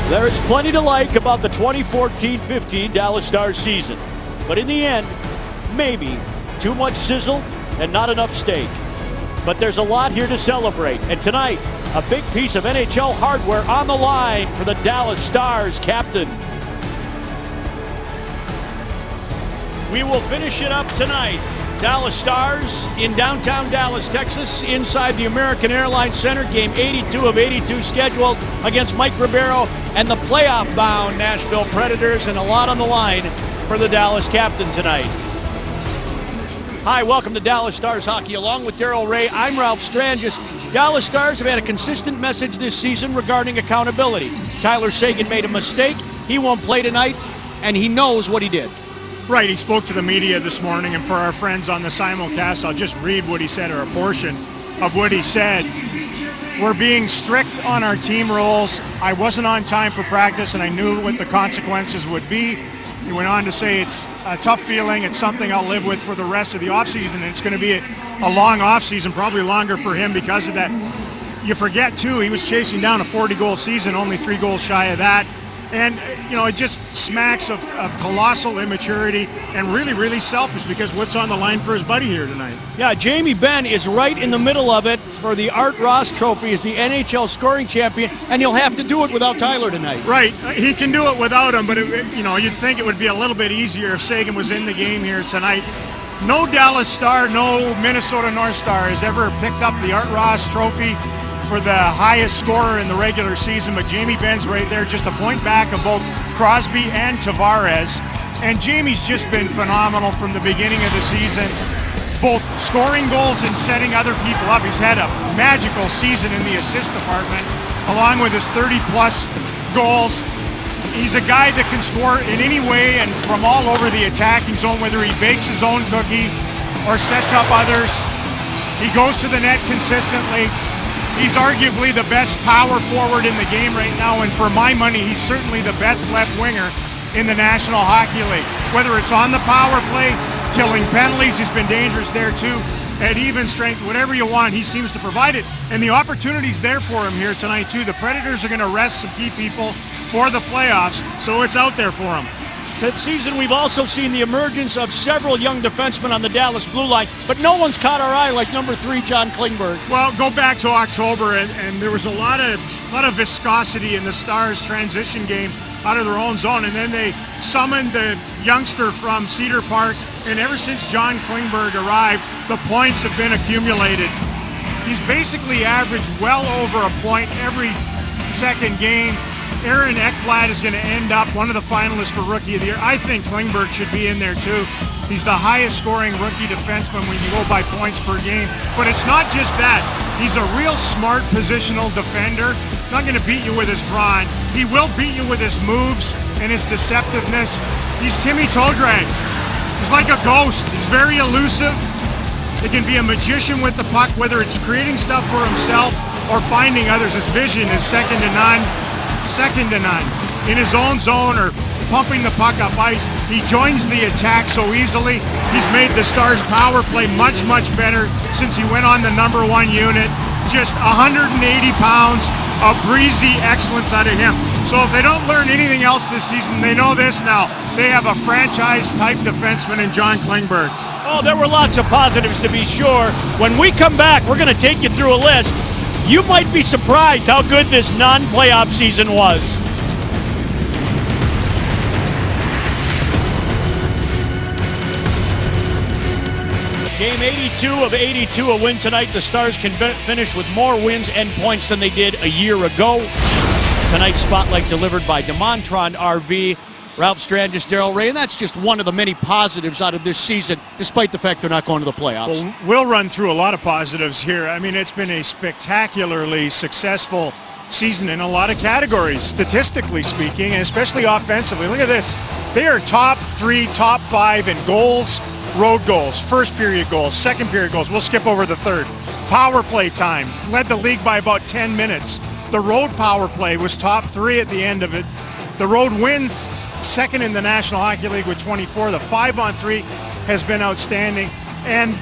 There is plenty to like about the 2014-15 Dallas Stars season. But in the end, maybe too much sizzle and not enough steak. But there's a lot here to celebrate. And tonight, a big piece of NHL hardware on the line for the Dallas Stars captain. We will finish it up tonight. Dallas Stars in downtown Dallas, Texas, inside the American Airlines Center. Game 82 of 82 scheduled against Mike Ribeiro and the playoff-bound Nashville Predators, and a lot on the line for the Dallas captain tonight. Hi, welcome to Dallas Stars Hockey. Along with Darrell Ray, I'm Ralph Strangis. Dallas Stars have had a consistent message this season regarding accountability. Tyler Seguin made a mistake. He won't play tonight, and he knows what he did. Right, he spoke to the media this morning, and for our friends on the simulcast, I'll just read what he said, or a portion of what he said. We're being strict on our team roles. I wasn't on time for practice, and I knew what the consequences would be. He went on to say it's a tough feeling. It's something I'll live with for the rest of the offseason, and it's going to be a long offseason, probably longer for him because of that. You forget, too, he was chasing down a 40-goal season, only 3 goals shy of that. And, you know, it just smacks of colossal immaturity and really, really selfish, because what's on the line for his buddy here tonight? Yeah, Jamie Benn is right in the middle of it for the Art Ross Trophy as the NHL scoring champion, and he'll have to do it without Tyler tonight. Right. He can do it without him, but, you'd think it would be a little bit easier if Seguin was in the game here tonight. No Dallas Star, no Minnesota North Star has ever picked up the Art Ross Trophy for the highest scorer in the regular season, but Jamie Benn's right there, just a point back of both Crosby and Tavares. And Jamie's just been phenomenal from the beginning of the season, both scoring goals and setting other people up. He's had a magical season in the assist department, along with his 30-plus goals. He's a guy that can score in any way and from all over the attacking zone, whether he bakes his own cookie or sets up others. He goes to the net consistently. He's arguably the best power forward in the game right now, and for my money, he's certainly the best left winger in the National Hockey League. Whether it's on the power play, killing penalties, he's been dangerous there too. At even strength, whatever you want, he seems to provide it. And the opportunity's there for him here tonight too. The Predators are going to rest some key people for the playoffs, so it's out there for him. This season, we've also seen the emergence of several young defensemen on the Dallas blue line, but no one's caught our eye like number 3, John Klingberg. Well, go back to October, and there was a lot of viscosity in the Stars' transition game out of their own zone, and then they summoned the youngster from Cedar Park, and ever since John Klingberg arrived, the points have been accumulated. He's basically averaged well over a point every second game. Aaron Ekblad is going to end up one of the finalists for Rookie of the Year. I think Klingberg should be in there too. He's the highest scoring rookie defenseman when you go by points per game. But it's not just that. He's a real smart positional defender. Not going to beat you with his brawn. He will beat you with his moves and his deceptiveness. He's Timmy Toe-Drag. He's like a ghost. He's very elusive. He can be a magician with the puck, whether it's creating stuff for himself or finding others. His vision is second to none. Second to none. In his own zone or pumping the puck up ice, he joins the attack so easily. He's made the Stars' power play much, much better since he went on the number 1 unit. Just 180 pounds of breezy excellence out of him. So if they don't learn anything else this season, they know this now. They have a franchise-type defenseman in John Klingberg. Oh, there were lots of positives to be sure. When we come back, we're going to take you through a list. You might be surprised how good this non-playoff season was. Game 82 of 82, a win tonight. The Stars can finish with more wins and points than they did a year ago. Tonight's spotlight delivered by DeMontron RV. Ralph Strangis, Darrell Ray, and that's just one of the many positives out of this season, despite the fact they're not going to the playoffs. Well, we'll run through a lot of positives here. I mean, it's been a spectacularly successful season in a lot of categories, statistically speaking, and especially offensively. Look at this. They are top 3, top 5 in goals, road goals, first period goals, second period goals. We'll skip over the third. Power play time, led the league by about 10 minutes. The road power play was top 3 at the end of it. The road wins second in the National Hockey League with 24. The 5-on-3 has been outstanding. And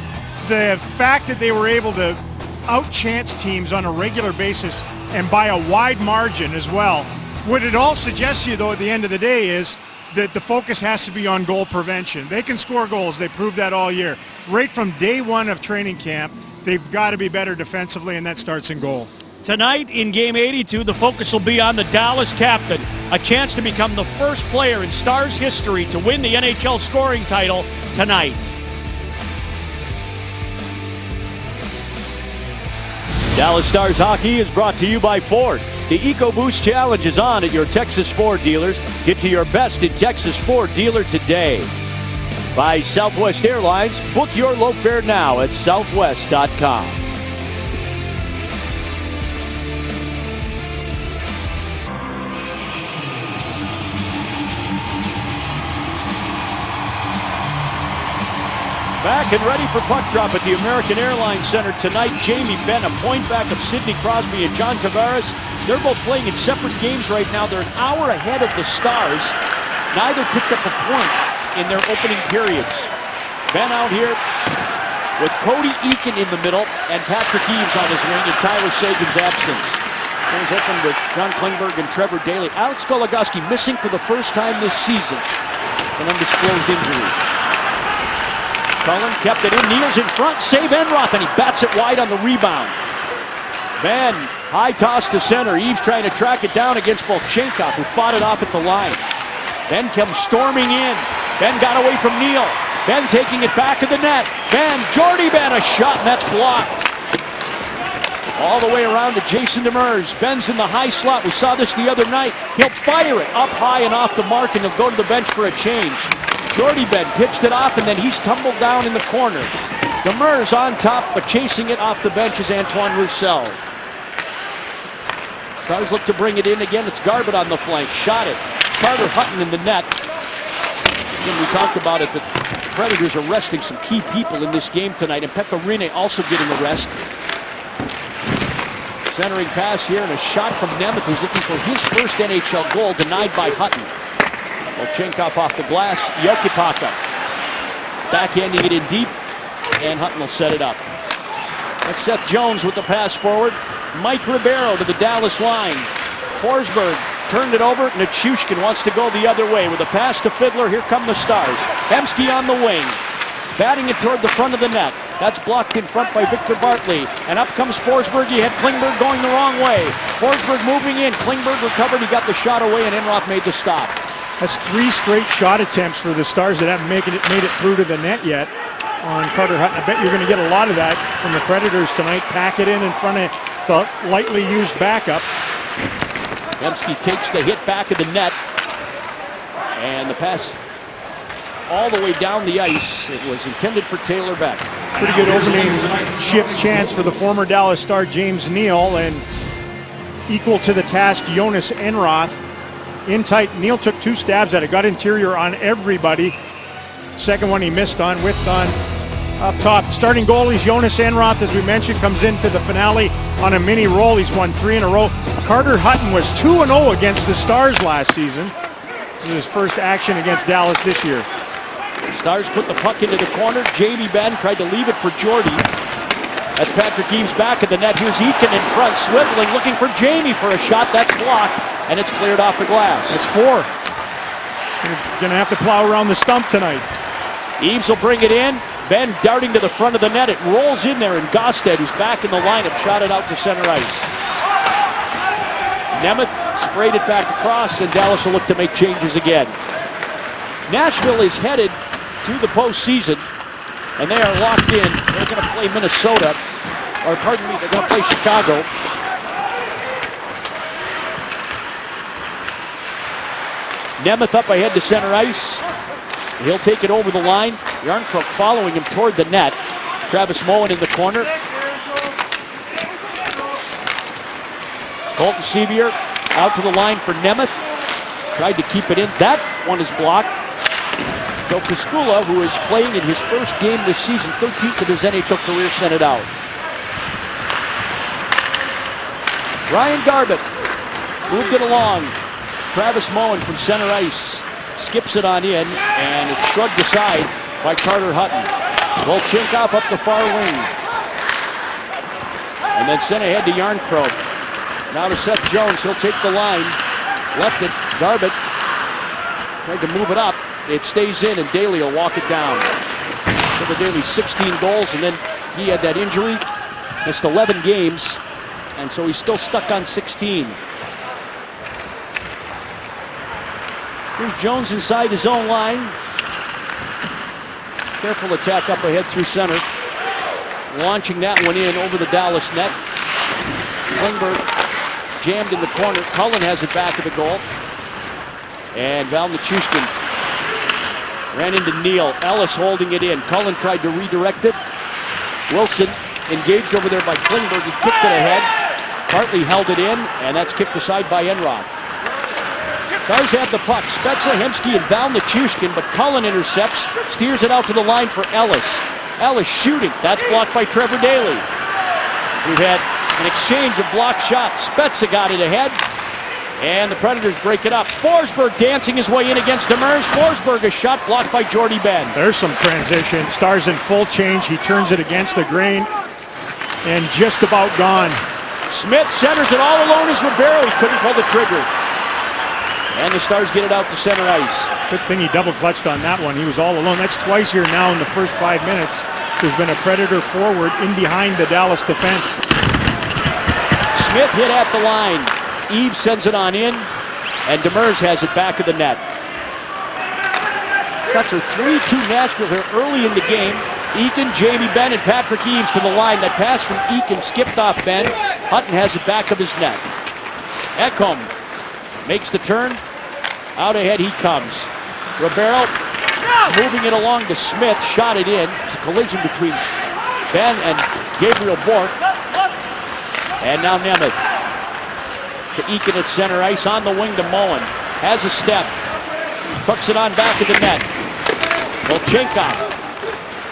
the fact that they were able to outchance teams on a regular basis and by a wide margin as well What it all suggests to you, though, at the end of the day is that the focus has to be on goal prevention. They can score goals. They proved that all year. Right from day one of training camp, they've got to be better defensively, and that starts in goal. Tonight in Game 82, the focus will be on the Dallas captain. A chance to become the first player in Stars history to win the NHL scoring title tonight. Dallas Stars hockey is brought to you by Ford. The EcoBoost Challenge is on at your Texas Ford dealers. Get to your best in Texas Ford dealer today. By Southwest Airlines, book your low fare now at southwest.com. Back and ready for puck drop at the American Airlines Center tonight. Jamie Benn, a point back of Sidney Crosby and John Tavares. They're both playing in separate games right now. They're an hour ahead of the Stars. Neither picked up a point in their opening periods. Benn out here with Cody Eakin in the middle and Patrick Eaves on his wing in Tyler Seguin's absence. Things open with John Klingberg and Trevor Daley. Alex Goligoski missing for the first time this season. An undisclosed injury. Cullen kept it in, Neal's in front, save Enroth, and he bats it wide on the rebound. Benn, high toss to center. Eaves trying to track it down against Volchenkov, who fought it off at the line. Benn comes storming in. Benn got away from Neal. Benn taking it back to the net. Benn, Jordy Benn, a shot, and that's blocked. All the way around to Jason Demers. Benn's in the high slot. We saw this the other night. He'll fire it up high and off the mark, and he'll go to the bench for a change. Jordy Benn pitched it off, and then he's tumbled down in the corner. Demers on top, but chasing it off the bench is Antoine Roussel. Stars look to bring it in again. It's Garbutt on the flank. Shot it. Carter Hutton in the net. Again, we talked about it, the Predators are resting some key people in this game tonight, and Pekka Rinne also getting a rest. Centering pass here, and a shot from Nemeth, who's looking for his first NHL goal, denied by Hutton. Volchenkov off the glass. Jokipaka backhanding it in deep, and Hutton will set it up. That's Seth Jones with the pass forward. Mike Ribeiro to the Dallas line. Forsberg turned it over. Nichushkin wants to go the other way with a pass to Fiddler. Here come the Stars. Hemsky on the wing, batting it toward the front of the net. That's blocked in front by Victor Bartley. And up comes Forsberg. He had Klingberg going the wrong way. Forsberg moving in. Klingberg recovered. He got the shot away, and Enroth made the stop. That's 3 straight shot attempts for the Stars that haven't made it through to the net yet on Carter Hutton. I bet you're going to get a lot of that from the Predators tonight. Pack it in front of the lightly used backup. Hemsky takes the hit back of the net. And the pass all the way down the ice. It was intended for Taylor Beck. Pretty good opening shift chance for the former Dallas Star James Neal, and equal to the task Jonas Enroth. In tight, Neal took 2 stabs at it, got interior on everybody. Second one he missed on, whiffed on up top. Starting goalies Jonas Enroth, as we mentioned, comes into the finale on a mini roll. He's won 3 in a row. Carter Hutton was 2-0 against the Stars last season. This is his first action against Dallas this year. Stars put the puck into the corner. Jamie Benn tried to leave it for Jordy. That's Patrick Eaves back at the net. Here's Eakin in front, swiveling, looking for Jamie for a shot. That's blocked, and it's cleared off the glass. That's 4. You're going to have to plow around the stump tonight. Eaves will bring it in. Benn darting to the front of the net. It rolls in there, and Gosted, who's back in the lineup, shot it out to center ice. Nemeth sprayed it back across, and Dallas will look to make changes again. Nashville is headed to the postseason, and they are locked in. They're going to play Minnesota, or pardon me, they're going to play Chicago. Nemeth up ahead to center ice. He'll take it over the line. Yarncrook following him toward the net. Travis Moen in the corner. Colton Sevier out to the line for Nemeth. Tried to keep it in. That one is blocked. So Piskula, who is playing in his first game this season, 13th of his NHL career, sent it out. Ryan Garbutt moved it along. Travis Moen from center ice skips it on in, and it's shrugged aside by Carter Hutton. Volchenkov up the far wing. And then sent ahead to Yarncroke. Now to Seth Jones. He'll take the line. Left it. Garbutt tried to move it up. It stays in, and Daly will walk it down. Trevor Daly, 16 goals, and then he had that injury. Missed 11 games, and so he's still stuck on 16. Here's Jones inside his own line. Careful attack up ahead through center. Launching that one in over the Dallas net. Klingberg jammed in the corner. Cullen has it back of the goal. And Val Nichushkin ran into Neal. Ellis holding it in. Cullen tried to redirect it. Wilson engaged over there by Klingberg. He kicked it ahead. Hartley held it in, and that's kicked aside by Enroth. Stars have the puck. Spezza, Hemsky, and Val Nichushkin, but Cullen intercepts, steers it out to the line for Ellis. Ellis shooting. That's blocked by Trevor Daly. We've had an exchange of blocked shots. Spezza got it ahead, and the Predators break it up. Forsberg dancing his way in against Demers. Forsberg, a shot blocked by Jordy Ben. There's some transition. Stars in full change. He turns it against the grain, and just about gone. Smith centers it all alone as Ribeiro. He couldn't pull the trigger. And the Stars get it out to center ice. Good thing he double clutched on that one. He was all alone. That's twice here now in the first 5 minutes. There's been a Predator forward in behind the Dallas defense. Smith hit at the line. Eves sends it on in, and Demers has it back of the net. Shots are 3-2 Nashville here early in the game. Eakin, Jamie Benn, and Patrick Eves to the line. That pass from Eakin skipped off Benn. Hutton has it back of his net. Ekholm makes the turn. Out ahead he comes. Ribeiro moving it along to Smith. Shot it in. It's a collision between Ben and Gabriel Bourque. And now Nemeth to Eakin at center ice. On the wing to Mullen. Has a step. Trucks it on back of the net. Volchenkov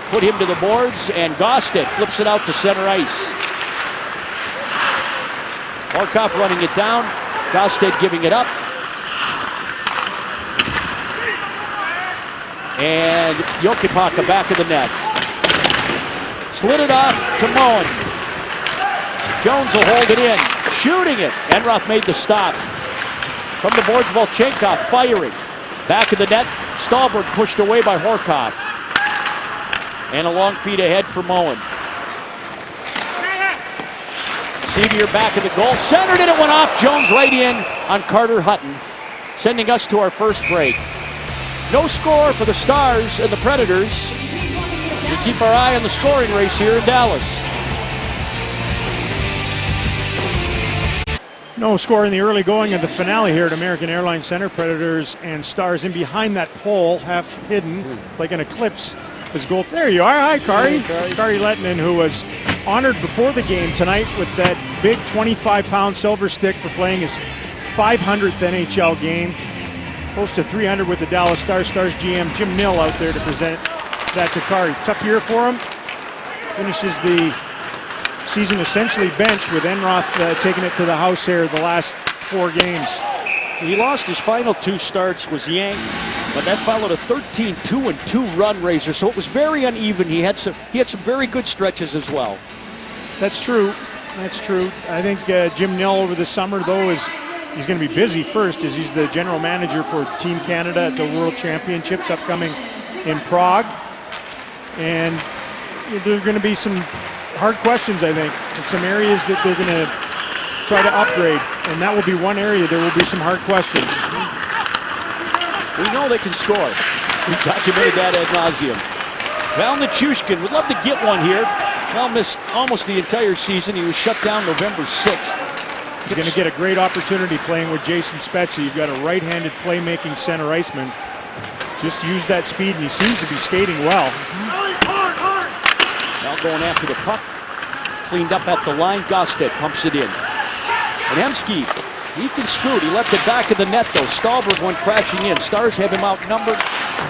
put him to the boards, and Gausted flips it out to center ice. Horkoff running it down. Gausted giving it up. And Jokipaka back of the net. Slid it off to Mullen. Jones will hold it in. Shooting it. Enroth made the stop. From the boards, Volchenkov firing. Back of the net. Stahlberg pushed away by Horkoff. And a long feed ahead for Mullen. Sevier back of the goal. Centered it. It went off. Jones right in on Carter Hutton. Sending us to our first break. No score for the Stars and the Predators. We keep our eye on the scoring race here in Dallas. No score in the early going of the finale here at American Airlines Center. Predators and Stars in behind that pole, half hidden, like an eclipse. His goal. There you are. Hi, Kari. Kari Lehtinen, who was honored before the game tonight with that big 25-pound silver stick for playing his 500th NHL game. Close to 300 with the Dallas Stars. Stars GM Jim Nill out there to present that to Kari. Tough year for him. Finishes the season essentially benched with Enroth taking it to the house here the last 4 games. He lost his final 2 starts, was yanked, but that followed a 13-2-2 run raiser, so it was very uneven. He had some very good stretches as well. That's true. That's true. I think Jim Nill over the summer, though, he's going to be busy first, as he's the general manager for Team Canada at the World Championships upcoming in Prague. And there are going to be some hard questions, I think, in some areas that they're going to try to upgrade. And that will be one area there will be some hard questions. We know they can score. We documented that ad nauseum. Val Nichushkin would love to get one here. Val missed almost the entire season. He was shut down November 6th. He's going to get a great opportunity playing with Jason Spezza. You've got a right-handed playmaking center iceman. Just use that speed, and he seems to be skating well. Now going after the puck. Cleaned up at the line. Gausted pumps it in. And Hemsky, he can scoot. He left it back of the net, though. Stahlberg went crashing in. Stars have him outnumbered.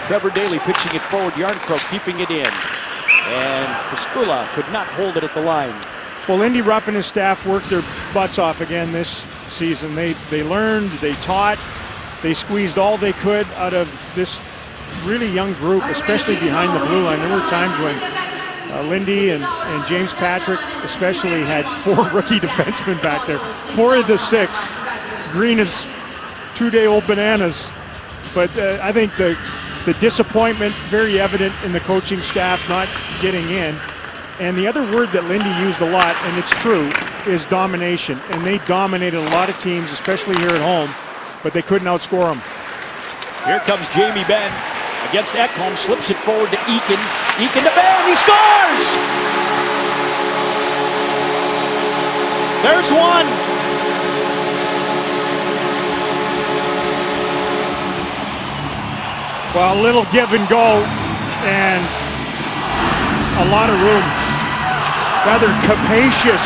Trevor Daly pitching it forward. Yarncroke keeping it in. And Piskula could not hold it at the line. Well, Lindy Ruff and his staff worked their butts off again this season. They learned, they taught, they squeezed all they could out of this really young group, especially behind the blue line. There were times when Lindy and James Patrick especially had 4 rookie defensemen back there. 4 of the 6. Green is 2-day-old bananas. But I think the disappointment very evident in the coaching staff not getting in. And the other word that Lindy used a lot, and it's true, is domination. And they dominated a lot of teams, especially here at home, but they couldn't outscore them. Here comes Jamie Benn against Ekholm, slips it forward to Eakin. Eakin to Benn, he scores! There's one. Well, a little give and go and a lot of room. Rather capacious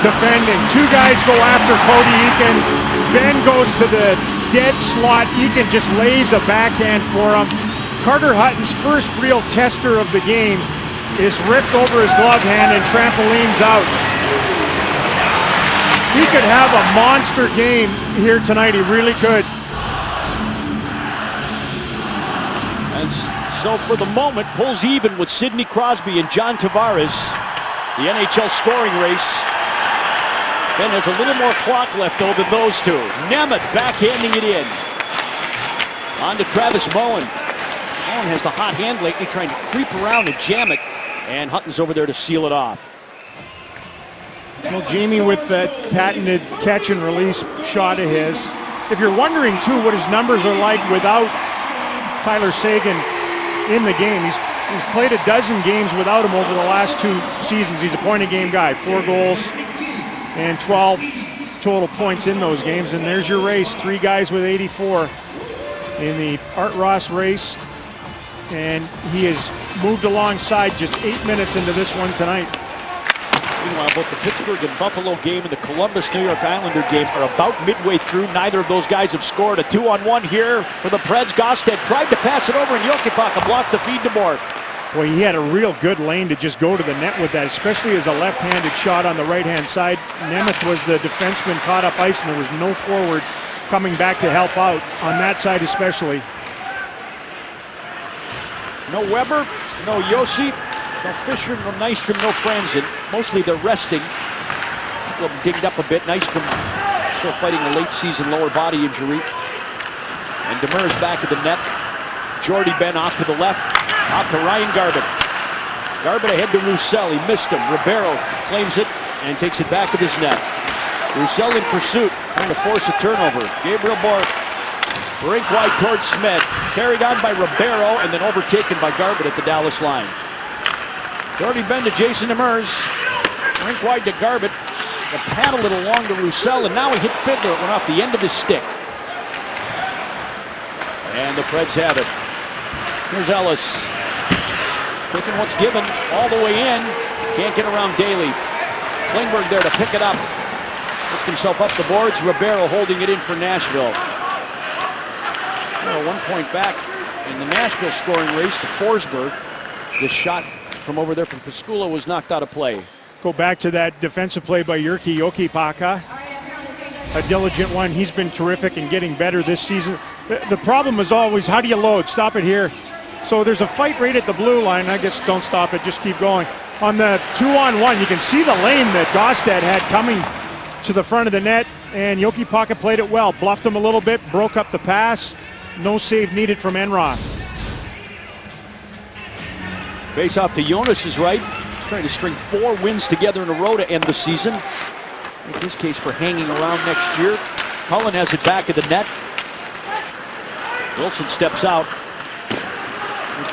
defending. Two guys go after Cody Eakin. Ben goes to the dead slot. Eakin just lays a backhand for him. Carter Hutton's first real tester of the game is ripped over his glove hand and trampolines out. He could have a monster game here tonight. He really could. And so for the moment, pulls even with Sidney Crosby and John Tavares. The NHL scoring race. Ben has a little more clock left over those two. Nemeth backhanding it in. On to Travis Moen. Moen has the hot hand lately, trying to creep around and jam it. And Hutton's over there to seal it off. Well, Jamie with that patented catch and release shot of his. If you're wondering too what his numbers are like without Tyler Seguin in the game, he's played a dozen games without him over the last 2 seasons. He's a point-a-game guy, 4 goals and 12 total points in those games. And there's your race, 3 guys with 84 in the Art Ross race. And he has moved alongside just 8 minutes into this one tonight. Meanwhile, both the Pittsburgh and Buffalo game and the Columbus New York Islander game are about midway through. Neither of those guys have scored. A 2-on-1 here for the Preds. Gosted tried to pass it over, and Jokipaka blocked the feed to Bourque. Boy, he had a real good lane to just go to the net with that, especially as a left-handed shot on the right-hand side. Nemeth was the defenseman caught up ice, and there was no forward coming back to help out on that side especially. No Weber, no Yossi, no Fisher, no Nystrom, no Franzen. Mostly they're resting. A couple of them dinged up a bit. Nystrom still fighting a late-season lower body injury. And Demers back at the net. Jordy Benn off to the left. Out to Ryan Garbutt. Garbutt ahead to Roussel. He missed him. Ribeiro claims it and takes it back of his net. Roussel in pursuit, trying to force a turnover. Gabriel Bourque. Rink wide towards Smith. Carried on by Ribeiro and then overtaken by Garbutt at the Dallas line. Jordy Benn to Jason Demers. Rink wide to Garbutt. The pad a little long to Roussel, and now he hit Fiddler. It went off the end of his stick. And the Preds have it. Here's Ellis. Taking what's given all the way in. Can't get around Daly. Klingberg there to pick it up. Picked himself up the boards. Ribeiro holding it in for Nashville. Well, 1 point back in the Nashville scoring race to Forsberg. This shot from over there from Piscula was knocked out of play. Go back to that defensive play by Jyrki Jokipaka. A diligent one. He's been terrific and getting better this season. The problem is always, how do you load? Stop it here. So there's a fight right at the blue line. I guess don't stop it, just keep going. On the 2-on-1, you can see the lane that Gostad had coming to the front of the net, and Jokipaka played it well. Bluffed him a little bit, broke up the pass. No save needed from Enroth. Face off to Jonas is right. He's trying to string 4 wins together in a row to end the season. Make his case for hanging around next year. Cullen has it back at the net. Wilson steps out.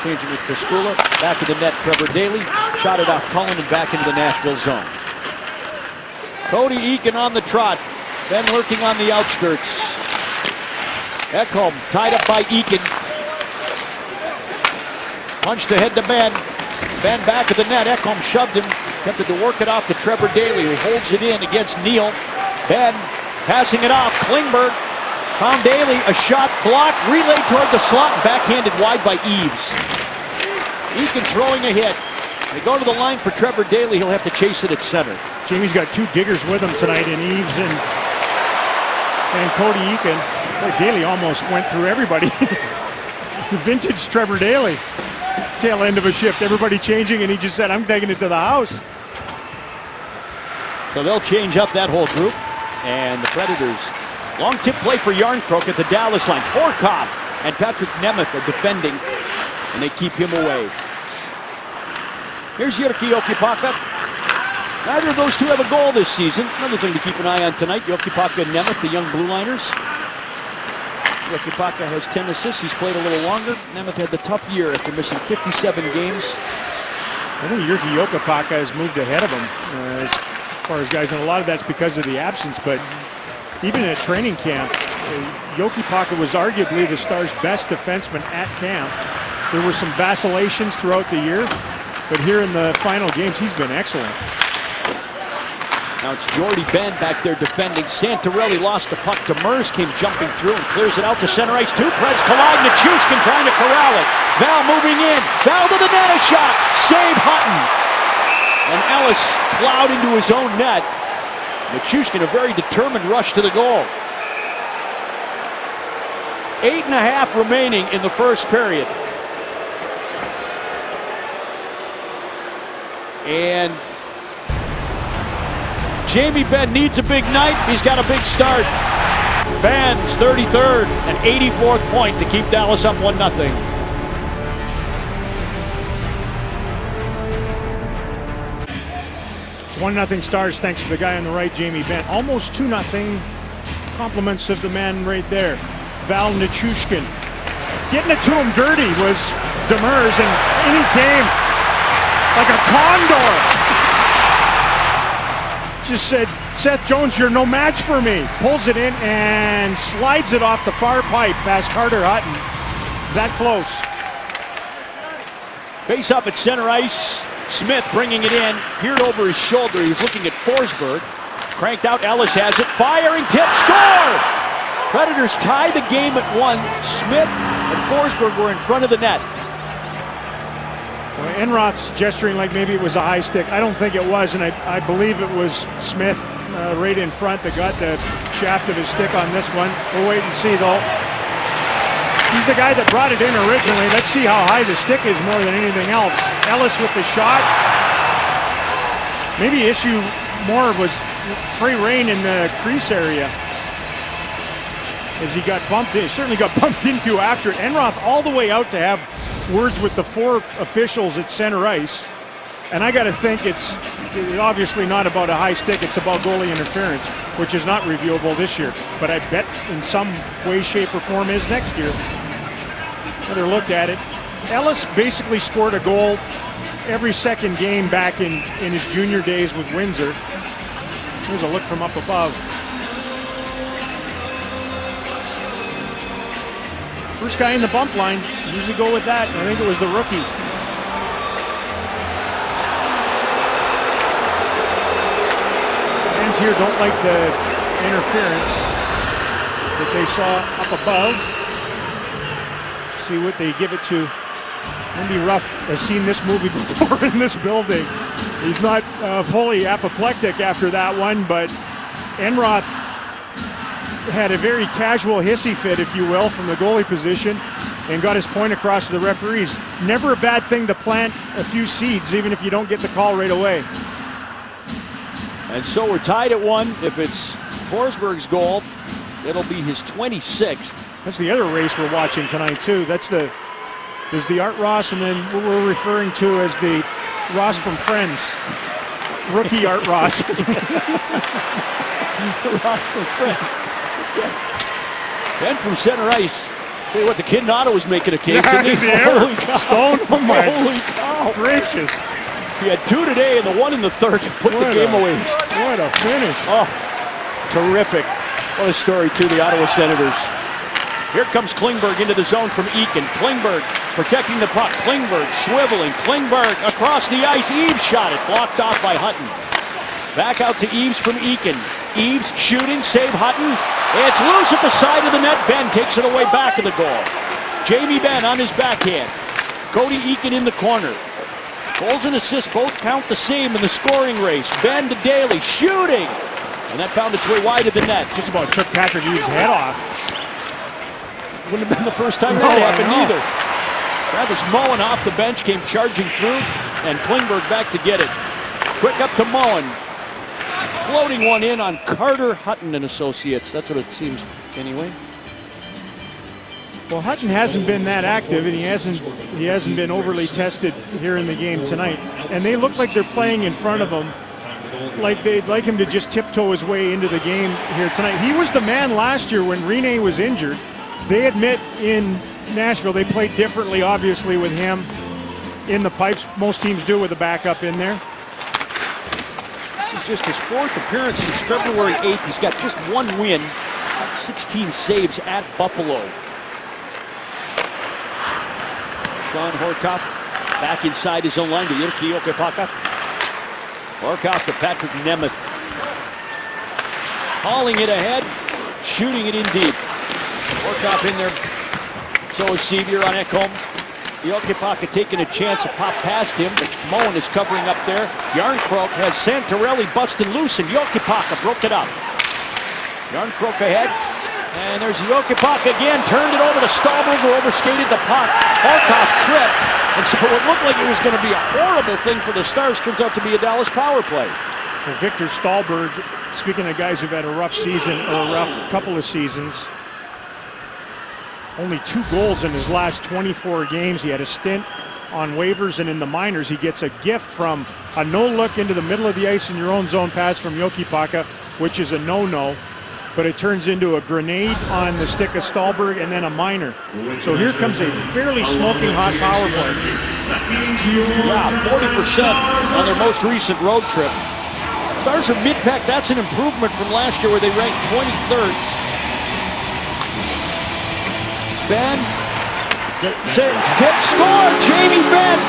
Changing with Piscula. Back of the net, Trevor Daly. Shot it off Cullen and back into the Nashville zone. Cody Eakin on the trot. Then lurking on the outskirts. Ekholm tied up by Eakin. Punched ahead to Benn. Benn back of the net. Ekholm shoved him. Attempted to work it off to Trevor Daly, who holds it in against Neal. Benn passing it off. Klingberg found Daly. A shot blocked. Relayed toward the slot and backhanded wide by Eaves. Eakin throwing a hit. They go to the line for Trevor Daly. He'll have to chase it at center. Jamie's got 2 diggers with him tonight in Eaves and Cody Eakin. Boy, Daly almost went through everybody. Vintage Trevor Daly. Tail end of a shift. Everybody changing, and he just said, I'm taking it to the house. So they'll change up that whole group. And the Predators Long tip play for Yarncroke at the Dallas line. Horkoff and Patrick Nemeth are defending, and they keep him away. Here's Jyrki Jokipakka. Neither of those two have a goal this season. Another thing to keep an eye on tonight, Jokipakka and Nemeth, the young Blue Liners. Jokipakka has 10 assists. He's played a little longer. Nemeth had the tough year after missing 57 games. I think Jyrki Jokipakka has moved ahead of him as far as guys, and a lot of that's because of the absence, but even at training camp, Jokipakka was arguably the Stars' best defenseman at camp. There were some vacillations throughout the year, but here in the final games, he's been excellent. Now it's Jordie Benn back there defending. Santorelli lost the puck. Demers came jumping through and clears it out to center ice. Two Preds collide. Nichushkin trying to corral it. Val moving in. Val to the net, a shot. Save Hutton. And Ellis plowed into his own net. Nichushkin, a very determined rush to the goal. 8.5 remaining in the first period. And Jamie Benn needs a big night. He's got a big start. Benn's 33rd and 84th point to keep Dallas up 1-0. It's 1-0 Stars thanks to the guy on the right, Jamie Benn. Almost 2-0. Compliments of the man right there. Val Nichushkin. Getting it to him dirty was Demers, and in he came like a condor. Just said, Seth Jones, you're no match for me. Pulls it in and slides it off the far pipe past Carter Hutton. That close. Face up at center ice. Smith bringing it in. Peered over his shoulder. He was looking at Forsberg. Cranked out. Ellis has it. Firing tip. Score! Predators tie the game at 1. Smith and Forsberg were in front of the net. Well, Enroth's gesturing like maybe it was a high stick. I don't think it was, and I believe it was Smith right in front that got the shaft of his stick on this one. We'll wait and see, though. He's the guy that brought it in originally. Let's see how high the stick is more than anything else. Ellis with the shot. Maybe issue more was free rein in the crease area as he got bumped in. He certainly got bumped into after it. Enroth all the way out to have words with the 4 officials at center ice, and I got to think it's obviously not about a high stick. It's about goalie interference, which is not reviewable this year, but I bet in some way, shape, or form is next year. Better look at it. Ellis basically scored a goal every second game back in his junior days with Windsor. Here's a look from up above. First guy in the bump line. Usually go with that. I think it was the rookie. Fans here don't like the interference that they saw up above. See what they give it to. Andy Ruff has seen this movie before in this building. He's not fully apoplectic after that one, but Enroth had a very casual hissy fit, if you will, from the goalie position and got his point across to the referees. Never a bad thing to plant a few seeds, even if you don't get the call right away. And so we're tied at 1. If it's Forsberg's goal, it'll be his 26th. That's the other race we're watching tonight, too. There's the Art Ross, and then what we're referring to as the Ross from Friends. Rookie Art Ross. Ross from Friends. Ben from center ice. Tell you what, the kid in Ottawa was making a case. Holy cow. Stone, oh my holy cow. Gracious. He had 2 today and the 1 in the 3rd to put the game away. What a finish. Oh, terrific. What a story, too, the Ottawa Senators. Here comes Klingberg into the zone from Eakin. Klingberg protecting the puck. Klingberg swiveling. Klingberg across the ice. Eaves shot it. Blocked off by Hutton. Back out to Eaves from Eakin. Eaves shooting. Save Hutton. It's loose at the side of the net. Benn takes it away back of the goal. Jamie Benn on his backhand. Cody Eakin in the corner. Goals and assists both count the same in the scoring race. Benn to Daly shooting. And that found its way wide of the net. Just about took Patrick Eaves' head off. Wouldn't have been the first time that happened either. Travis Mullen off the bench came charging through, and Klingberg back to get it. Quick up to Mullen. Floating one in on Carter Hutton and Associates. That's what it seems anyway. Well, Hutton hasn't been that active, and he hasn't been overly tested here in the game tonight. And they look like they're playing in front of him, like they'd like him to just tiptoe his way into the game here tonight. He was the man last year when Rene was injured. They admit in Nashville they played differently, obviously, with him in the pipes. Most teams do with a backup in there. This is just his 4th appearance since February 8th. He's got just 1 win, 16 saves at Buffalo. Sean Horcoff back inside his own line to Jyrki Jokipaka. Horcoff to Patrick Nemeth. Hauling it ahead, shooting it in deep. Horcoff in there. So is Sevier on Ekholm. Jokipaka taking a chance to pop past him, but Moen is covering up there. Jarnkrok has Santorelli busting loose, and Jokipaka broke it up. Jarnkrok ahead. And there's Jokipaka again, turned it over to Stahlberg, who overskated the puck. Horcoff tripped, and so it looked like it was going to be a horrible thing for the Stars. Turns out to be a Dallas power play. Well, Victor Stahlberg, speaking of guys who've had a rough season, or a rough couple of seasons, only 2 goals in his last 24 games. He had a stint on waivers, and in the minors, he gets a gift from a no-look into the middle of the ice in your own zone pass from Jokipaka, which is a no-no. But it turns into a grenade on the stick of Stahlberg and then a minor. So here comes a fairly smoking hot power play. Yeah, 40% on their most recent road trip. Stars are mid-pack. That's an improvement from last year where they ranked 23rd. Benn, tip, score, Jamie Benn.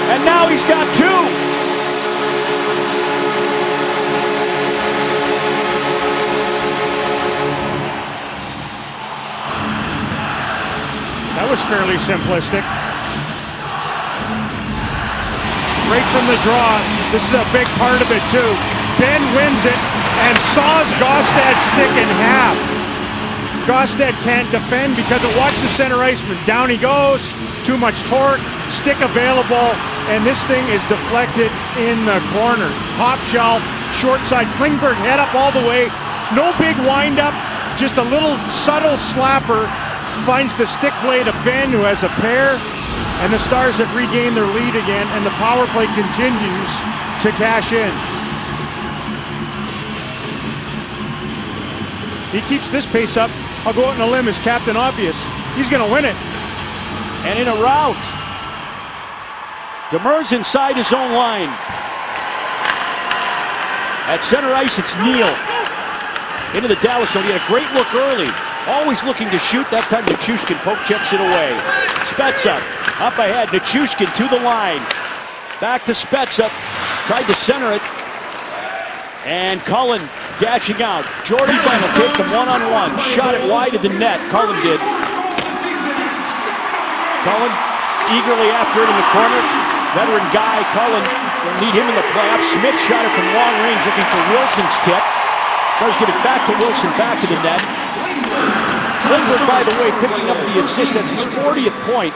And now he's got 2. That was fairly simplistic. Right from the draw. This is a big part of it too. Benn wins it and saws Gaustad's stick in half. Gaustad can't defend because it watched the center iceman. Down he goes. Too much torque. Stick available. And this thing is deflected in the corner. Top shelf. Short side. Klingberg head up all the way. No big wind up. Just a little subtle slapper. Finds the stick blade of Benn, who has a pair, and the Stars have regained their lead again, and the power play continues to cash in. He keeps this pace up. I'll go out on a limb as Captain Obvious. He's going to win it. And in a rout, Demers inside his own line. At center ice, it's Neal. Into the Dallas zone. He had a great look early. Always looking to shoot. That time Nichushkin poke checks it away. Spezza up ahead. Nichushkin to the line. Back to Spezza. Tried to center it. And Cullen dashing out. Jordy Benn will take them one-on-one. Shot it wide of the net. Cullen did. Cullen eagerly after it in the corner. Veteran guy, Cullen, will lead him in the playoffs. Smith shot it from long range looking for Wilson's tip. Stars get it back to Wilson, back to the net. Klingberg, by the way, picking up the assist. That's his 40th point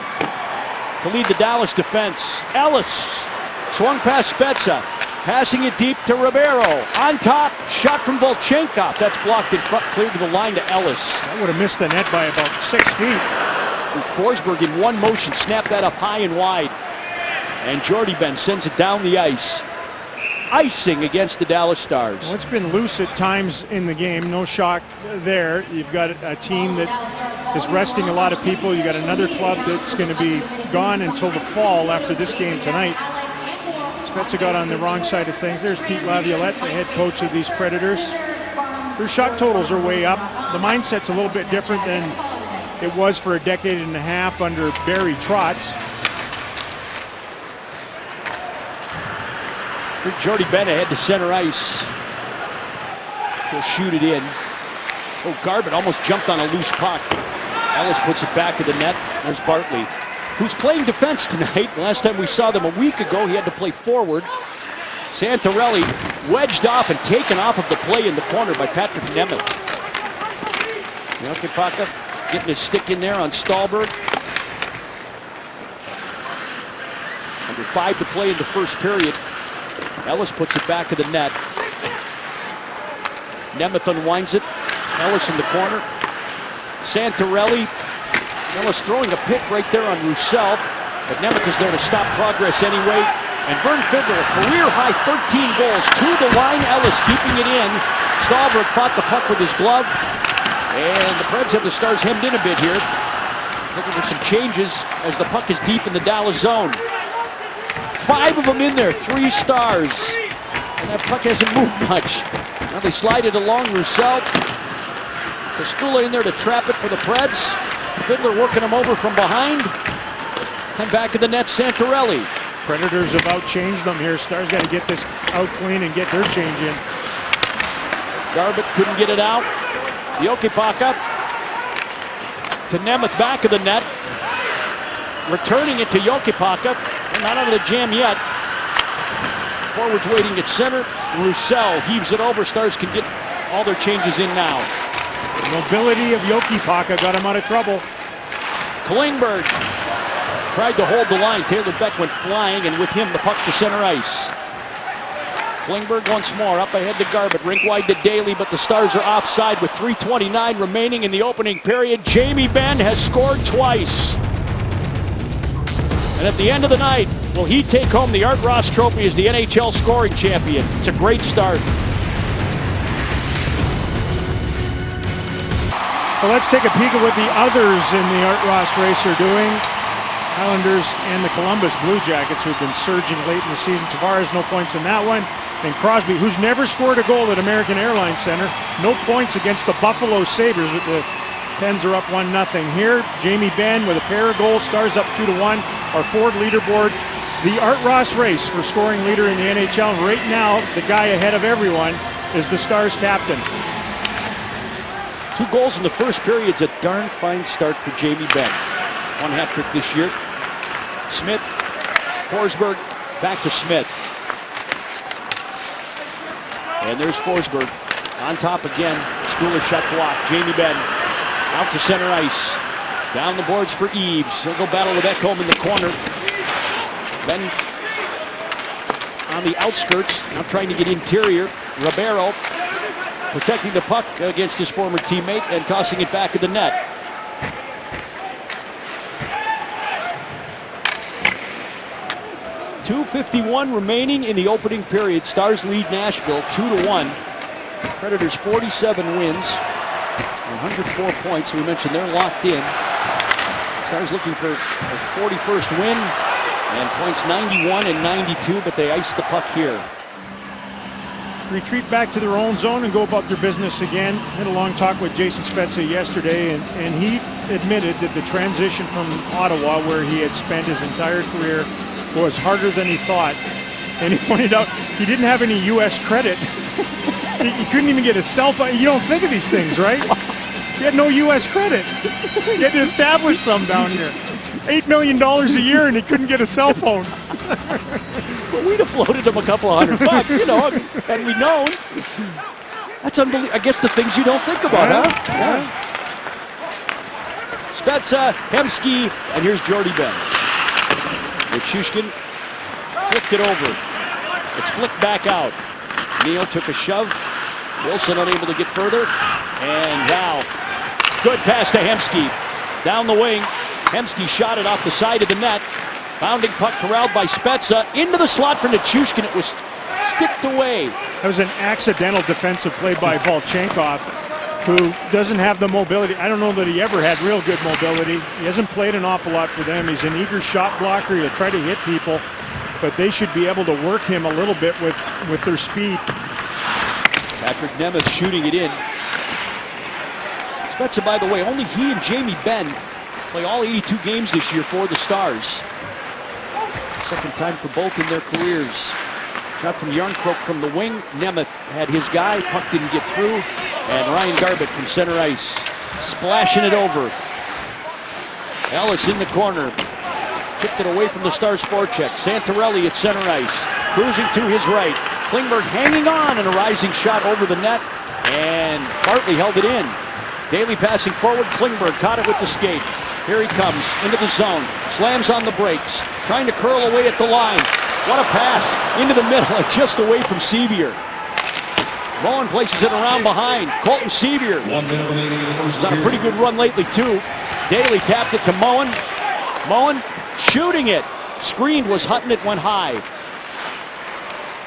to lead the Dallas defense. Ellis swung past Spezza, passing it deep to Ribeiro. On top, shot from Volchenkov. That's blocked in front, cleared to the line to Ellis. That would have missed the net by about 6 feet. Forsberg in one motion snapped that up high and wide. And Jordy Benn sends it down the ice. Icing against the Dallas Stars. Well, it's been loose at times in the game. No shock there. You've got a team that is resting a lot of people. You got another club that's going to be gone until the fall after this game tonight. Spezza got on the wrong side of things. There's Pete Laviolette, the head coach of these Predators. Their shot totals are way up. The mindset's a little bit different than it was for a decade and a half under Barry Trotz. Jordy Benn ahead to center ice. He'll shoot it in. Oh, Garbutt almost jumped on a loose puck. Ellis puts it back to the net. There's Bartley, who's playing defense tonight. Last time we saw them a week ago, he had to play forward. Santorelli wedged off and taken off of the play in the corner by Patrick Nemeth. Jokipaka getting his stick in there on Stahlberg. Under 5 to play in the first period. Ellis puts it back of the net. Nemeth unwinds it. Ellis in the corner. Santorelli. Ellis throwing a pick right there on Roussel, but Nemeth is there to stop progress anyway. And Vern Fiddler, a career-high 13 goals to the line. Ellis keeping it in. Stahlberg caught the puck with his glove. And the Preds have the Stars hemmed in a bit here. Looking for some changes as the puck is deep in the Dallas zone. 5 of them in there, 3 Stars. And that puck hasn't moved much. Now they slide it along Roussel. Pastula in there to trap it for the Preds. Fiddler working him over from behind. And back of the net, Santorelli. Predators have outchanged them here. Stars got to get this out clean and get their change in. Garbutt couldn't get it out. Jokipaka to Nemeth, back of the net. Returning it to Jokipaka. Not out of the jam yet. Forwards waiting at center. Roussel heaves it over. Stars can get all their changes in now. The mobility of Jokipaka got him out of trouble. Klingberg tried to hold the line. Taylor Beck went flying, and with him the puck to center ice. Klingberg once more up ahead to Garbutt. Rink wide to Daly, but the Stars are offside with 3:29 remaining in the opening period. Jamie Benn has scored twice. And at the end of the night, will he take home the Art Ross Trophy as the NHL scoring champion? It's a great start. Well, let's take a peek at what the others in the Art Ross race are doing. Islanders and the Columbus Blue Jackets, who've been surging late in the season. Tavares, no points in that one. And Crosby, who's never scored a goal at American Airlines Center, no points against the Buffalo Sabres. The Pens are up 1-0 here. Jamie Benn with a pair of goals. Stars up 2-1. Our Ford leaderboard. The Art Ross race for scoring leader in the NHL. And right now, the guy ahead of everyone is the Stars captain. 2 goals in the first period. It's a darn fine start for Jamie Benn. 1 hat trick this year. Smith, Forsberg, back to Smith. And there's Forsberg on top again. Stuhler shot blocked. Jamie Benn out to center ice. Down the boards for Eaves. He'll go battle with Ekholm in the corner. Benn on the outskirts. Now trying to get interior. Ribeiro protecting the puck against his former teammate and tossing it back at the net. .251 remaining in the opening period. Stars lead Nashville 2-1. Predators 47 wins, 104 points. We mentioned they're locked in. Stars looking for a 41st win, and points 91 and 92, but they iced the puck here. Retreat back to their own zone and go about their business again. Had a long talk with Jason Spezza yesterday, and he admitted that the transition from Ottawa, where he had spent his entire career, was harder than he thought. And he pointed out he didn't have any U.S. credit. He couldn't even get a cell phone. You don't think of these things, right? He had no U.S. credit. He had to establish some down here. $8 million a year, and he couldn't get a cell phone. Well, we'd have floated him a couple of $100, you know, had we known. That's unbelievable. I guess the things you don't think about, huh? Yeah. Spezza, Hemsky, and here's Jordie Benn. Nichushkin flicked it over. It's flicked back out. Neal took a shove. Wilson unable to get further. And now, good pass to Hemsky. Down the wing. Hemsky shot it off the side of the net. Bounding puck corralled by Spezza. Into the slot for Nichushkin. It was sticked away. That was an accidental defensive play by Volchenkov, who doesn't have the mobility. I don't know that he ever had real good mobility. He hasn't played an awful lot for them. He's an eager shot blocker. He'll try to hit people, but they should be able to work him a little bit with their speed. Patrick Nemeth shooting it in. Spezza, by the way, only he and Jamie Benn play all 82 games this year for the Stars. Second time for both in their careers. Shot from Jarnkrok from the wing. Nemeth had his guy. Puck didn't get through. And Ryan Garbutt from center ice, splashing it over. Ellis in the corner. Kicked it away from the Stars forecheck. Santorelli at center ice. Cruising to his right. Klingberg hanging on, and a rising shot over the net. And Bartley held it in. Daly passing forward. Klingberg caught it with the skate. Here he comes into the zone. Slams on the brakes. Trying to curl away at the line. What a pass into the middle and just away from Sevier. Mullen places it around behind. Colton Sevier is on a pretty good run lately too. Daly tapped it to Mullen. Mullen shooting it. Screened was Hutton, it went high.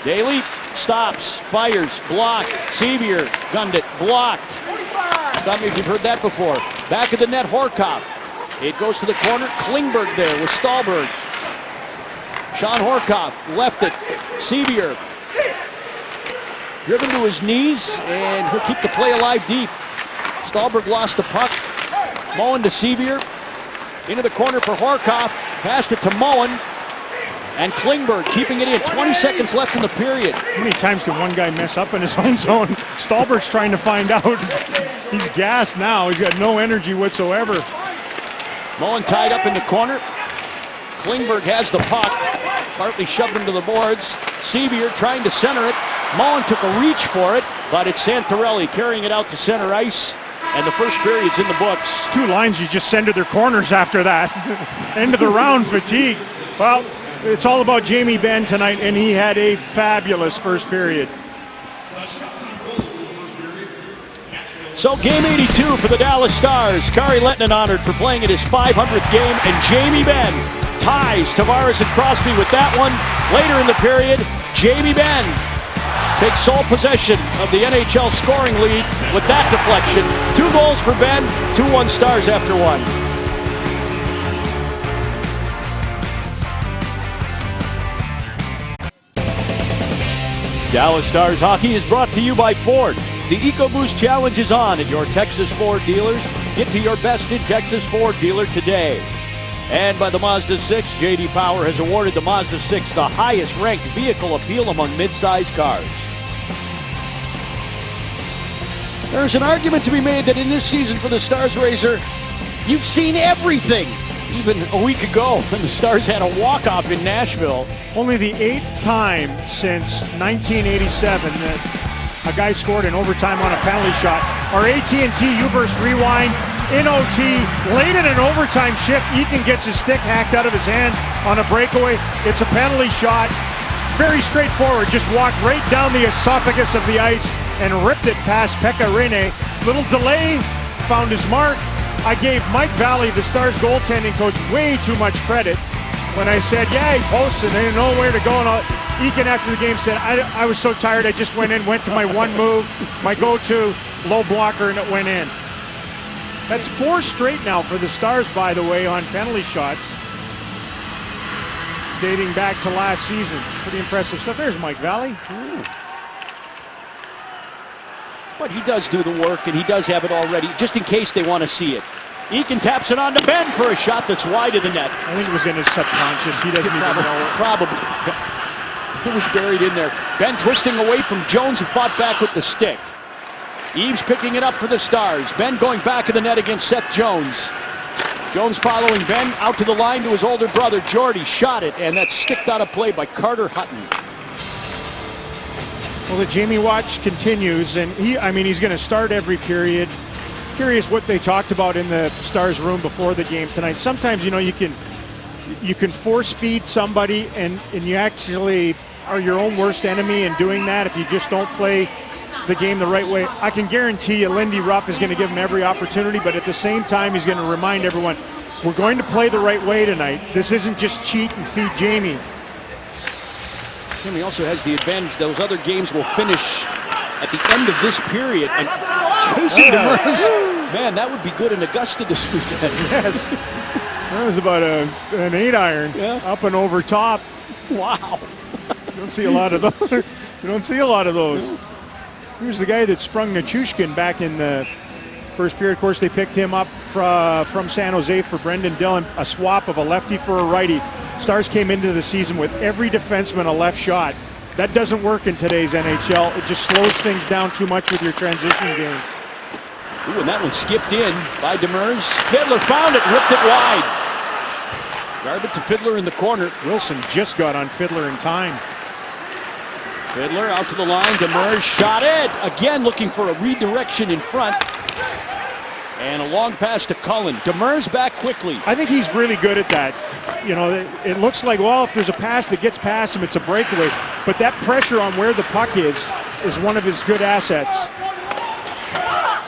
Daly stops, fires, blocked. Sevier gunned it, blocked. Stop me if you've heard that before. Back of the net, Horkoff. It goes to the corner. Klingberg there with Stahlberg. Sean Horkoff left it. Sevier driven to his knees, and he'll keep the play alive deep. Stahlberg lost the puck. Mullen to Sevier. Into the corner for Horkoff. Passed it to Mullen. And Klingberg keeping it in. 20 seconds left in the period. How many times can one guy mess up in his own zone? Stahlberg's trying to find out. He's gassed now. He's got no energy whatsoever. Mullen tied up in the corner. Klingberg has the puck. Partly shoved him to the boards. Sevier trying to center it. Mullen took a reach for it, but it's Santorelli carrying it out to center ice. And the first period's in the books. Two lines you just send to their corners after that. End of the round fatigue. Well, it's all about Jamie Benn tonight, and he had a fabulous first period. So game 82 for the Dallas Stars. Kari Lehtinen honored for playing in his 500th game, and Jamie Benn ties Tavares and Crosby with that one. Later in the period, Jamie Benn takes sole possession of the NHL scoring lead with that deflection. 2 goals for Benn, 2-1 Stars after one. Dallas Stars hockey is brought to you by Ford. The EcoBoost Challenge is on at your Texas Ford dealers. Get to your best in Texas Ford dealer today. And by the Mazda 6, J.D. Power has awarded the Mazda 6 the highest ranked vehicle appeal among midsize cars. There's an argument to be made that in this season for the Stars, Razor, you've seen everything. Even a week ago, when the Stars had a walk-off in Nashville. Only the 8th time since 1987 that a guy scored in overtime on a penalty shot. Our AT&T U-Burst rewind in OT, late in an overtime shift. Ethan gets his stick hacked out of his hand on a breakaway. It's a penalty shot. Very straightforward. Just walked right down the esophagus of the ice and ripped it past Pekka Rinne. Little delay, found his mark. I gave Mike Valley, the Stars goaltending coach, way too much credit when I said, yeah, he posted, they didn't know where to go. And Eakin after the game said, I was so tired, I just went in, went to my one move, my go-to low blocker, and it went in. That's 4 straight now for the Stars, by the way, on penalty shots, dating back to last season. Pretty impressive stuff. There's Mike Valley. Ooh. But he does do the work, and he does have it already, just in case they want to see it. Eakin taps it on to Benn for a shot that's wide of the net. I think it was in his subconscious. He doesn't even know it. Probably. It was buried in there. Benn twisting away from Jones, who fought back with the stick. Eaves picking it up for the Stars. Benn going back of the net against Seth Jones. Jones following Benn out to the line to his older brother, Jordy. Shot it, and that's sticked out of play by Carter Hutton. Well, the Jamie watch continues, and he's going to start every period. Curious what they talked about in the Stars room before the game tonight. Sometimes, you can force feed somebody, and you actually are your own worst enemy in doing that if you just don't play the game the right way. I can guarantee you Lindy Ruff is going to give him every opportunity, but at the same time, he's going to remind everyone, we're going to play the right way tonight. This isn't just cheat and feed Jamie. Jamie also has the advantage. Those other games will finish at the end of this period. And chasing Demers, man, that would be good in Augusta this weekend. Yes. That was about an 8-iron, up and over top. Wow. You don't see a lot of those. You don't see a lot of those. Here's the guy that sprung Nichushkin back in the first period. Of course, they picked him up from San Jose for Brendan Dillon, a swap of a lefty for a righty. Stars came into the season with every defenseman a left shot. That doesn't work in today's NHL. It just slows things down too much with your transition game. Ooh, and that one skipped in by Demers. Fiddler found it, ripped it wide. Garbett to Fiddler in the corner. Wilson just got on Fiddler in time. Fiddler out to the line. Demers shot it. Again looking for a redirection in front. And a long pass to Cullen. Demers back quickly. I think he's really good at that. you know, it looks like, well, if there's a pass that gets past him, it's a breakaway. But that pressure on where the puck is one of his good assets.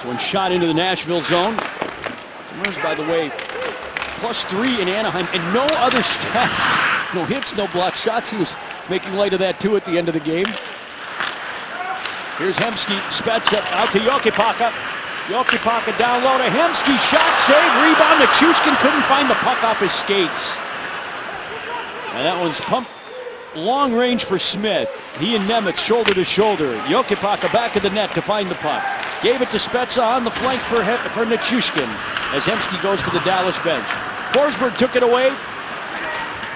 One shot into the Nashville zone. Demers, by the way, +3 in Anaheim, and no other stats. No hits, no block shots. He was making light of that, too, at the end of the game. Here's Hemsky, Spezza out to Jokipaka. Jokipaka down low to Hemsky, shot, save, rebound. Nichushkin couldn't find the puck off his skates. And that one's pumped long range for Smith. He and Nemeth shoulder to shoulder. Jokipaka back of the net to find the puck. Gave it to Spezza on the flank for Nichushkin as Hemsky goes to the Dallas bench. Forsberg took it away.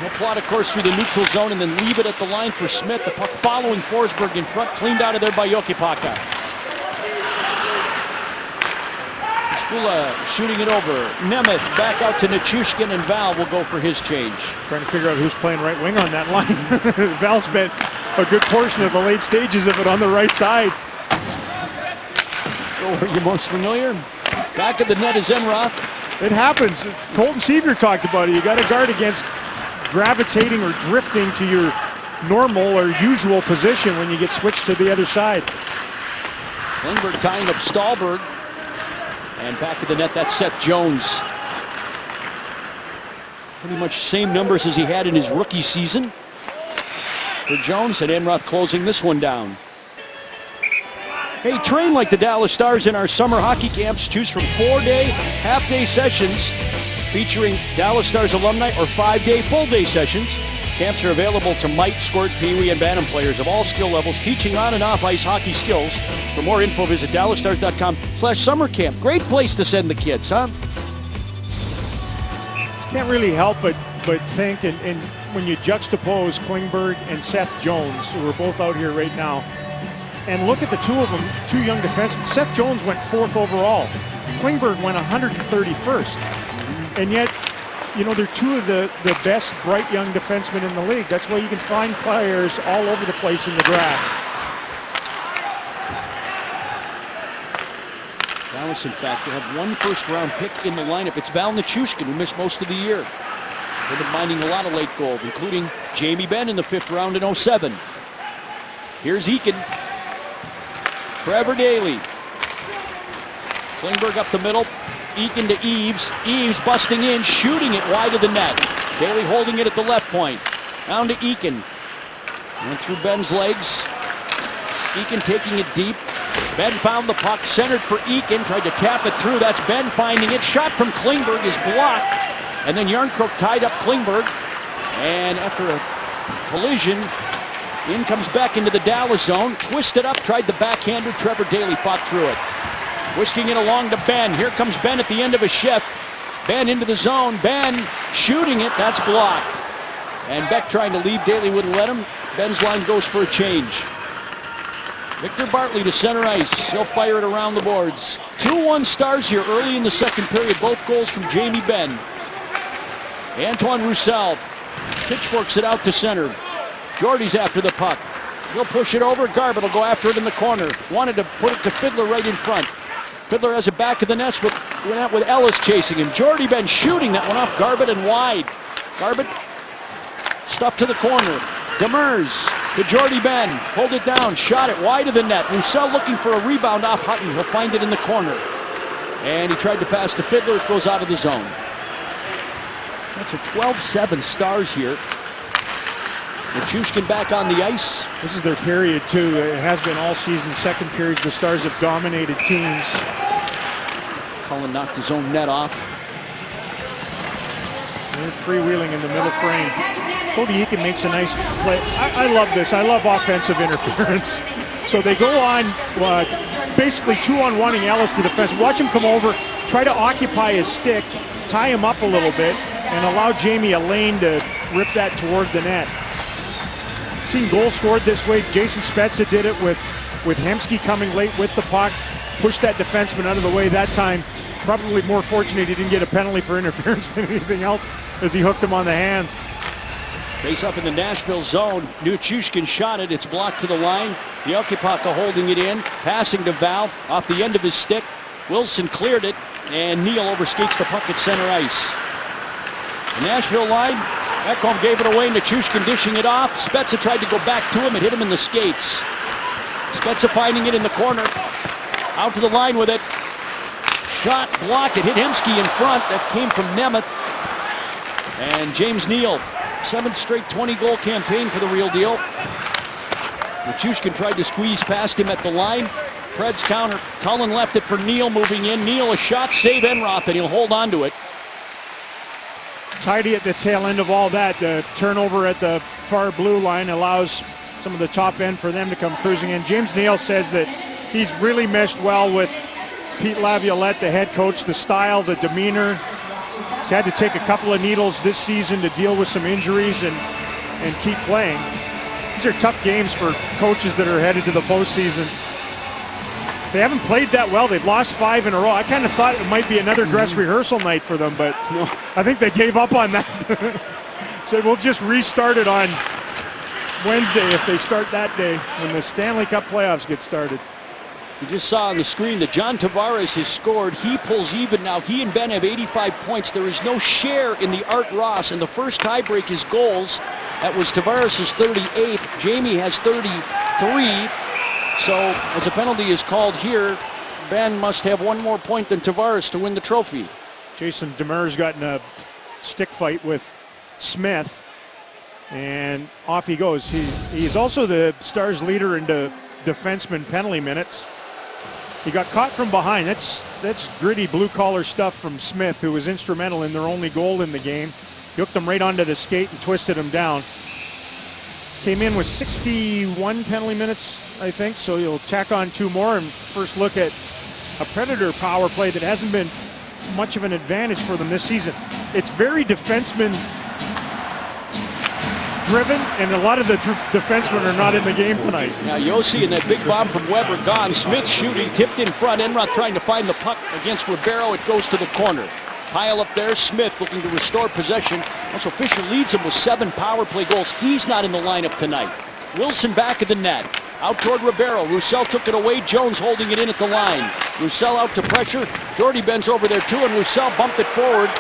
He'll plot a course through the neutral zone and then leave it at the line for Smith. The puck following Forsberg in front, cleaned out of there by Jokipaka. Skula shooting it over. Nemeth back out to Nichushkin, and Val will go for his change. Trying to figure out who's playing right wing on that line. Val spent a good portion of the late stages of it on the right side. Where are you most familiar? Back of the net is Enroth. It happens. Colton Seaver talked about it. You got to guard against gravitating or drifting to your normal or usual position when you get switched to the other side. Klingberg tying up Stahlberg. And back of the net, that's Seth Jones. Pretty much same numbers as he had in his rookie season for Jones, and Enroth closing this one down. Hey, train like the Dallas Stars in our summer hockey camps. Choose from 4-day, half-day sessions featuring Dallas Stars alumni or 5-day, full-day sessions. Camps are available to mite, squirt, peewee, and bantam players of all skill levels, teaching on and off ice hockey skills. For more info, visit DallasStars.com/summercamp. Great place to send the kids, huh? Can't really help but think, and when you juxtapose Klingberg and Seth Jones, who are both out here right now, and look at the two of them, two young defensemen. Seth Jones went 4th overall. Klingberg went 131st. And yet, you know, they're two of the best bright young defensemen in the league. That's why you can find players all over the place in the draft. Dallas, in fact, will have one first-round pick in the lineup. It's Val Nichushkin, who missed most of the year. They've been mining a lot of late gold, including Jamie Benn in the 5th round in 07. Here's Eakin. Trevor Daley. Klingberg up the middle. Eakin to Eaves. Eaves busting in, shooting it wide of the net. Daley holding it at the left point. Down to Eakin. Went through Benn's legs. Eakin taking it deep. Benn found the puck, centered for Eakin. Tried to tap it through. That's Benn finding it. Shot from Klingberg is blocked. And then Jarnkrok tied up Klingberg. And after a collision, in comes back into the Dallas zone. Twisted up, tried the backhander. Trevor Daley fought through it. Whisking it along to Benn. Here comes Benn at the end of a shift. Benn into the zone. Benn shooting it. That's blocked. And Beck trying to leave. Daley wouldn't let him. Benn's line goes for a change. Victor Bartley to center ice. He'll fire it around the boards. 2-1 Stars here early in the second period. Both goals from Jamie Benn. Antoine Roussel pitchforks it out to center. Jordy's after the puck. He'll push it over. Garbutt will go after it in the corner. Wanted to put it to Fiddler right in front. Fiddler has it back of the net with Ellis chasing him. Jordy Benn shooting that one off Garbutt and wide. Garbutt stuffed to the corner. Demers to Jordy Benn. Pulled it down. Shot it wide of the net. Roussel looking for a rebound off Hutton. He'll find it in the corner. And he tried to pass to Fiddler. It goes out of the zone. That's a 12-7 Stars here. Nichushkin back on the ice. This is their period, too. It has been all season. Second periods, the Stars have dominated teams. Cullen knocked his own net off. They're freewheeling in the middle frame. Cody Eakin makes a nice play. I love this. I love offensive interference. So they go on basically 2-on-1ing Ellis, the defense. Watch him come over, try to occupy his stick, tie him up a little bit, and allow Jamie a lane to rip that toward the net. Seen goals scored this way. Jason Spezza did it with Hemsky coming late with the puck. Pushed that defenseman out of the way that time. Probably more fortunate he didn't get a penalty for interference than anything else as he hooked him on the hands. Face up in the Nashville zone. Nichushkin shot it. It's blocked to the line. Jokipaka holding it in. Passing to Val off the end of his stick. Wilson cleared it. And Neal overskates the puck at center ice. The Nashville line Ekholm gave it away. Nichushkin dishing it off. Spezza tried to go back to him. It hit him in the skates. Spezza finding it in the corner. Out to the line with it. Shot blocked. It hit Hemsky in front. That came from Nemeth. And James Neal, 7th straight 20-goal campaign for the real deal. Nichushkin tried to squeeze past him at the line. Pred's counter. Cullen left it for Neal moving in. Neal a shot, save Enroth, and he'll hold on to it. Tidy at the tail end of all that. The turnover at the far blue line allows some of the top end for them to come cruising in. James Neal says that he's really meshed well with Pete Laviolette, the head coach, the style, the demeanor. He's had to take a couple of needles this season to deal with some injuries and keep playing. These are tough games for coaches that are headed to the postseason. They haven't played that well. They've lost 5 in a row. I kind of thought it might be another dress rehearsal night for them, but I think they gave up on that. So we'll just restart it on Wednesday if they start that day when the Stanley Cup playoffs get started. You just saw on the screen that John Tavares has scored. He pulls even now. He and Ben have 85 points. There is no share in the Art Ross, and the first tiebreak is goals. That was Tavares' 38th. Jamie has 33. So as a penalty is called here, Ben must have one more point than Tavares to win the trophy. Jason Demers got in a stick fight with Smith, and off he goes. He's also the Stars leader in the defenseman penalty minutes. He got caught from behind. That's gritty blue-collar stuff from Smith, who was instrumental in their only goal in the game. He hooked him right onto the skate and twisted him down. Came in with 61 penalty minutes, I think, so you'll tack on 2 more. And first look at a Predator power play that hasn't been much of an advantage for them this season. It's very defenseman driven, and a lot of the defensemen are not in the game tonight. Now Yossi and that big bomb from Weber gone. Smith shooting, tipped in front. Enroth trying to find the puck against Ribeiro. It goes to the corner. Pile up there. Smith looking to restore possession. Also Fisher leads him with 7 power play goals. He's not in the lineup tonight. Wilson back of the net. Out toward Ribeiro. Roussel took it away. Jones holding it in at the line. Roussel out to pressure. Jordy bends over there too, and Roussel bumped it forward.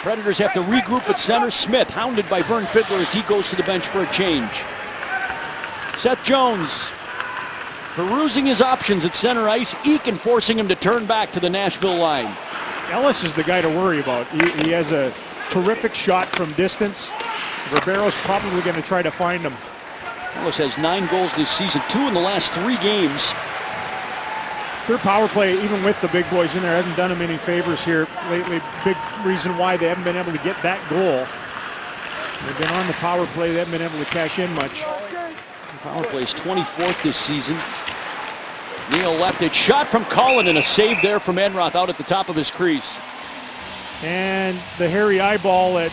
Predators have to regroup at center. Smith hounded by Vern Fiddler as he goes to the bench for a change. Seth Jones perusing his options at center ice. Eakin forcing him to turn back to the Nashville line. Ellis is the guy to worry about. He has a terrific shot from distance. Ribeiro's probably going to try to find him. Ellis has 9 goals this season, 2 in the last 3 games. Their power play, even with the big boys in there, hasn't done them any favors here lately. Big reason why they haven't been able to get that goal. They've been on the power play. They haven't been able to cash in much. The power play is 24th this season. Neal left it. Shot from Cullen and a save there from Enroth out at the top of his crease. And the hairy eyeball at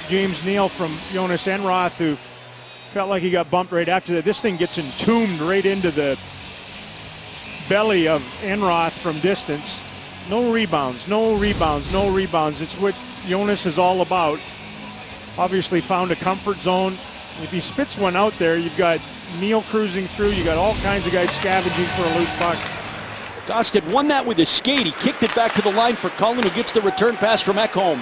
James Neal from Jonas Enroth, who felt like he got bumped right after that. This thing gets entombed right into the belly of Enroth from distance. No rebounds, no rebounds, no rebounds. It's what Jonas is all about. Obviously found a comfort zone. If he spits one out there, you've got Neal cruising through. You got all kinds of guys scavenging for a loose puck. Gosted won that with his skate. He kicked it back to the line for Cullen, who gets the return pass from Ekholm.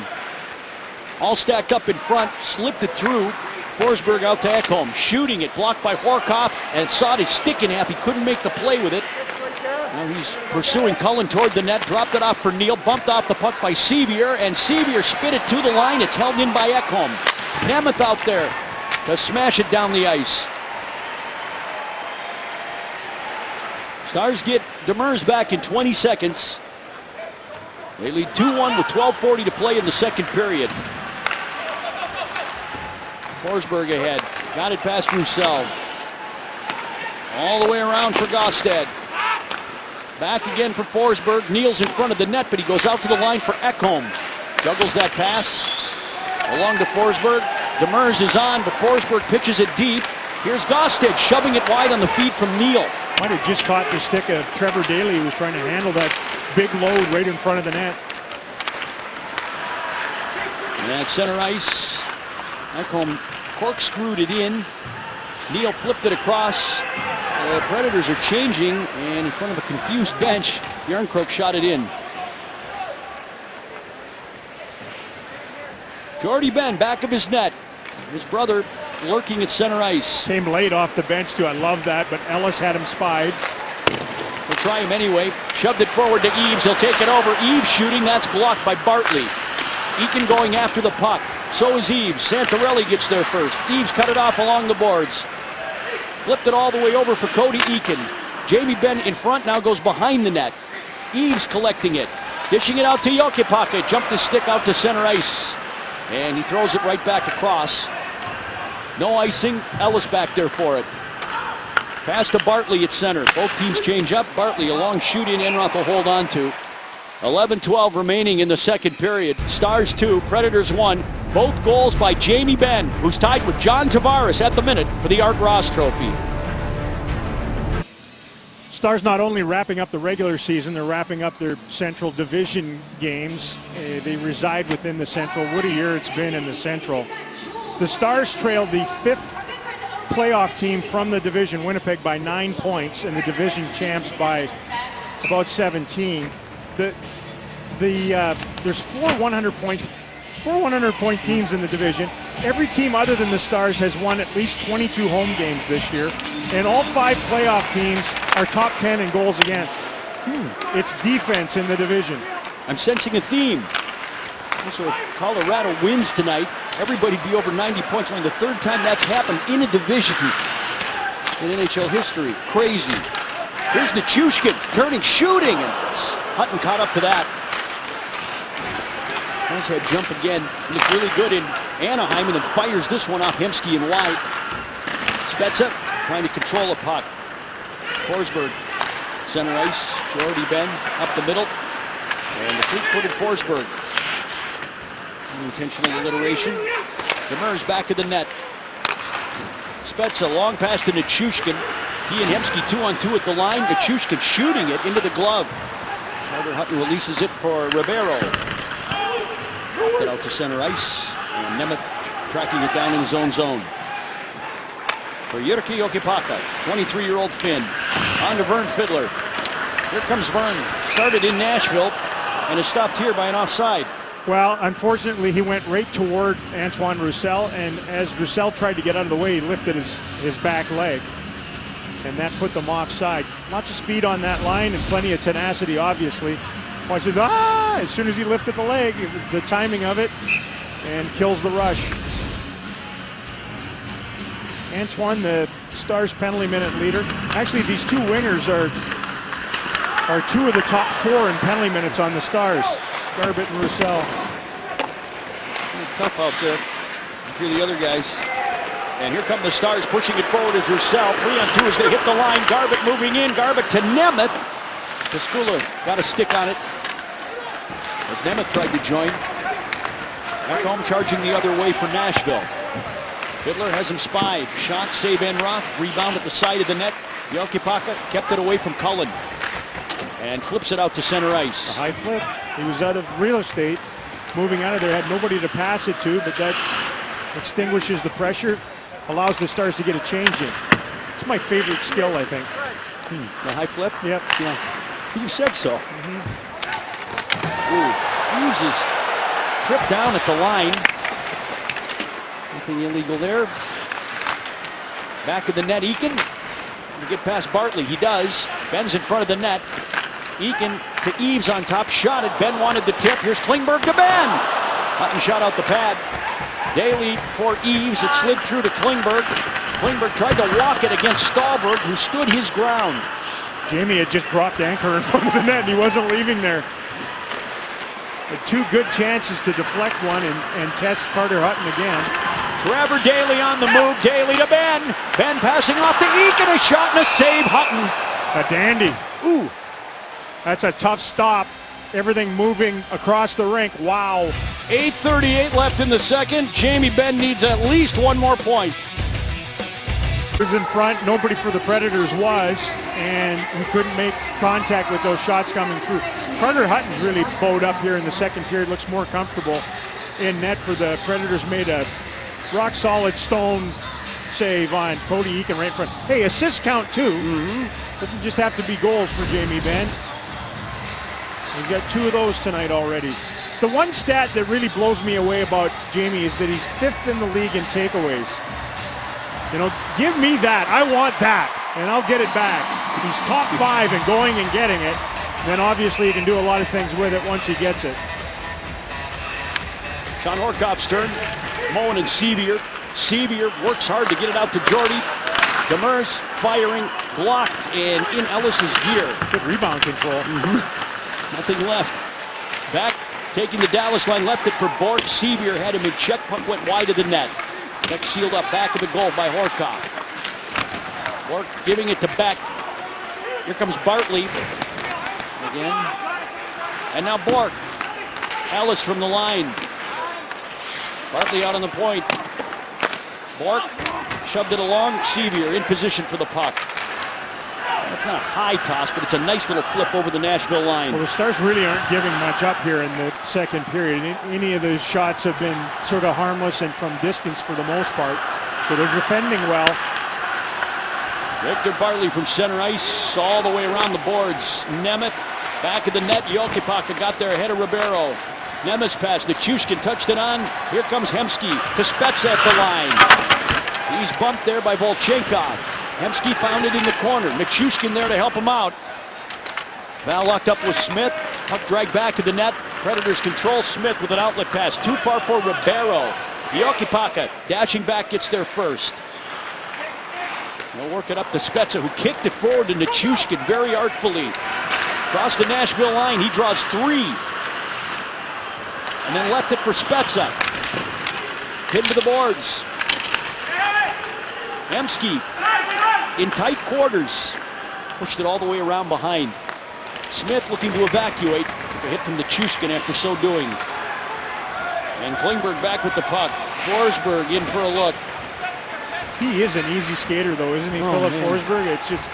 All stacked up in front, slipped it through. Forsberg out to Ekholm, shooting it, blocked by Horkoff, and sawed his stick in half. He couldn't make the play with it. Now he's pursuing Cullen toward the net, dropped it off for Neal, bumped off the puck by Sevier, and Sevier spit it to the line. It's held in by Ekholm. Nemeth out there to smash it down the ice. Stars get Demers back in 20 seconds. They lead 2-1 with 12:40 to play in the second period. Forsberg ahead. Got it past Roussel. All the way around for Gaustad. Back again for Forsberg. Neal's in front of the net, but he goes out to the line for Ekholm. Juggles that pass along to Forsberg. Demers is on, but Forsberg pitches it deep. Here's Gaustad shoving it wide on the feed from Neal. Might have just caught the stick of Trevor Daley, who was trying to handle that big load right in front of the net. And at center ice, Ekholm corkscrewed it in. Neal flipped it across. The Predators are changing, and in front of a confused bench, Bjornkrok shot it in. Jordy Ben, back of his net. His brother lurking at center ice. Came late off the bench too. I love that, but Ellis had him spied. He'll try him anyway. Shoved it forward to Eaves. He'll take it over. Eaves shooting. That's blocked by Bartley. Eakin going after the puck. So is Eaves. Santorelli gets there first. Eaves cut it off along the boards. Flipped it all the way over for Cody Eakin. Jamie Benn in front now goes behind the net. Eaves collecting it. Dishing it out to Jokipaka. Jumped his stick out to center ice. And he throws it right back across. No icing. Ellis back there for it. Pass to Bartley at center. Both teams change up. Bartley a long shoot in. Enroth will hold on to. 11-12 remaining in the second period. Stars 2, Predators 1. Both goals by Jamie Benn, who's tied with John Tavares at the minute for the Art Ross Trophy. Stars not only wrapping up the regular season, they're wrapping up their Central Division games. They reside within the Central. What a year it's been in the Central. The Stars trailed the 5th playoff team from the division, Winnipeg, by 9 points, and the division champs by about 17. There's four 100-point teams in the division. Every team other than the Stars has won at least 22 home games this year, and all 5 playoff teams are top 10 in goals against. It's defense in the division. I'm sensing a theme. Also, if Colorado wins tonight, everybody be over 90 points. Only the 3rd time that's happened in a division in NHL history. Crazy. Here's Nichushkin turning, shooting, and Hutton caught up to that. Head jump again. He looked really good in Anaheim, and then fires this one off Hemsky and wide. Spezza trying to control a puck. Forsberg, center ice. Jordy Ben up the middle. And the fleet-footed Forsberg. Unintentional alliteration. Demers back of the net. Spezza, long pass to Nichushkin. He and Hemsky 2-on-2 at the line. Nichushkin shooting it into the glove. Carter Hutton releases it for Ribeiro. Get out to center ice. And Nemeth tracking it down in his own zone. For Jyrki Jokipaka, 23-year-old Finn. On to Vern Fiddler. Here comes Vern. Started in Nashville and is stopped here by an offside. Well, unfortunately, he went right toward Antoine Roussel, and as Roussel tried to get out of the way, he lifted his back leg, and that put them offside. Lots of speed on that line and plenty of tenacity, obviously. Watch this, as soon as he lifted the leg, the timing of it, and kills the rush. Antoine, the Stars penalty minute leader. Actually, these two wingers are 2 of the top 4 in penalty minutes on the Stars. Garbutt and Roussel. Tough out there for the other guys. And here come the Stars pushing it forward as Roussel. 3-on-2 as they hit the line. Garbutt moving in. Garbutt to Nemeth. Piscula got a stick on it as Nemeth tried to join. Ekholm charging the other way for Nashville. Fiddler has him spied. Shot, save Enroth. Rebound at the side of the net. Jokipaka kept it away from Cullen. And flips it out to center ice. A high flip. He was out of real estate. Moving out of there, had nobody to pass it to, but that extinguishes the pressure. Allows the Stars to get a change in. It's my favorite skill, I think. The high flip? Yep. Yeah. You said so. Ooh, Eaves is tripped down at the line. Nothing illegal there. Back of the net, Eakin. To get past Bartley, he does. Ben's in front of the net. Eakin to Eaves on top, shot it. Ben wanted the tip. Here's Klingberg to Ben. Hutton shot out the pad. Daly for Eaves. It slid through to Klingberg. Klingberg tried to walk it against Stahlberg, who stood his ground. Jamie had just dropped anchor in front of the net, and he wasn't leaving there. But 2 good chances to deflect one and test Carter Hutton again. Trevor Daly on the move. Daly to Ben. Ben passing off to Eakin. A shot and a save. Hutton. A dandy. Ooh. That's a tough stop. Everything moving across the rink. Wow. 8:38 left in the second. Jamie Benn needs at least 1 more point. Was in front. Nobody for the Predators was, and he couldn't make contact with those shots coming through. Carter Hutton's really bowed up here in the second period. Looks more comfortable in net for the Predators. Made a rock-solid stone save on Cody Eakin right in front. Hey, assist count too. Doesn't just have to be goals for Jamie Benn. He's got 2 of those tonight already. The one stat that really blows me away about Jamie is that he's 5th in the league in takeaways. You know, give me that. I want that, and I'll get it back. He's top 5 and going and getting it. Then obviously he can do a lot of things with it once he gets it. Shawn Horcoff's turn. Moen and Sevier. Sevier works hard to get it out to Jordy. Demers firing, blocked, and in Ellis's gear. Good rebound control. Nothing left. Back, taking the Dallas line, left it for Bork. Sevier had him in check, puck went wide of the net. Neck sealed up, back of the goal by Horcoff. Bork giving it to Beck. Here comes Bartley. Again. And now Bork. Ellis from the line. Bartley out on the point. Bork shoved it along. Sevier in position for the puck. It's not a high toss, but it's a nice little flip over the Nashville line. Well, the Stars really aren't giving much up here in the second period. Any of those shots have been sort of harmless and from distance for the most part. So they're defending well. Victor Bartley from center ice all the way around the boards. Nemeth back of the net. Jokipaka got there ahead of Ribeiro. Nemeth's pass. Nichushkin touched it on. Here comes Hemsky to Spezza at the line. He's bumped there by Volchenkov. Hemsky found it in the corner. Nichushkin there to help him out. Val locked up with Smith. Puck dragged back to the net. Predators control Smith with an outlet pass. Too far for Ribeiro. Jokipaka dashing back gets there first. They'll work it up to Spezza, who kicked it forward to Nichushkin very artfully. Across the Nashville line, he draws 3. And then left it for Spezza. Hit to the boards. Hemsky in tight quarters. Pushed it all the way around behind. Smith looking to evacuate. Took a hit from Nichushkin after so doing. And Klingberg back with the puck. Forsberg in for a look. He is an easy skater, though, isn't he, Philip Forsberg? It's just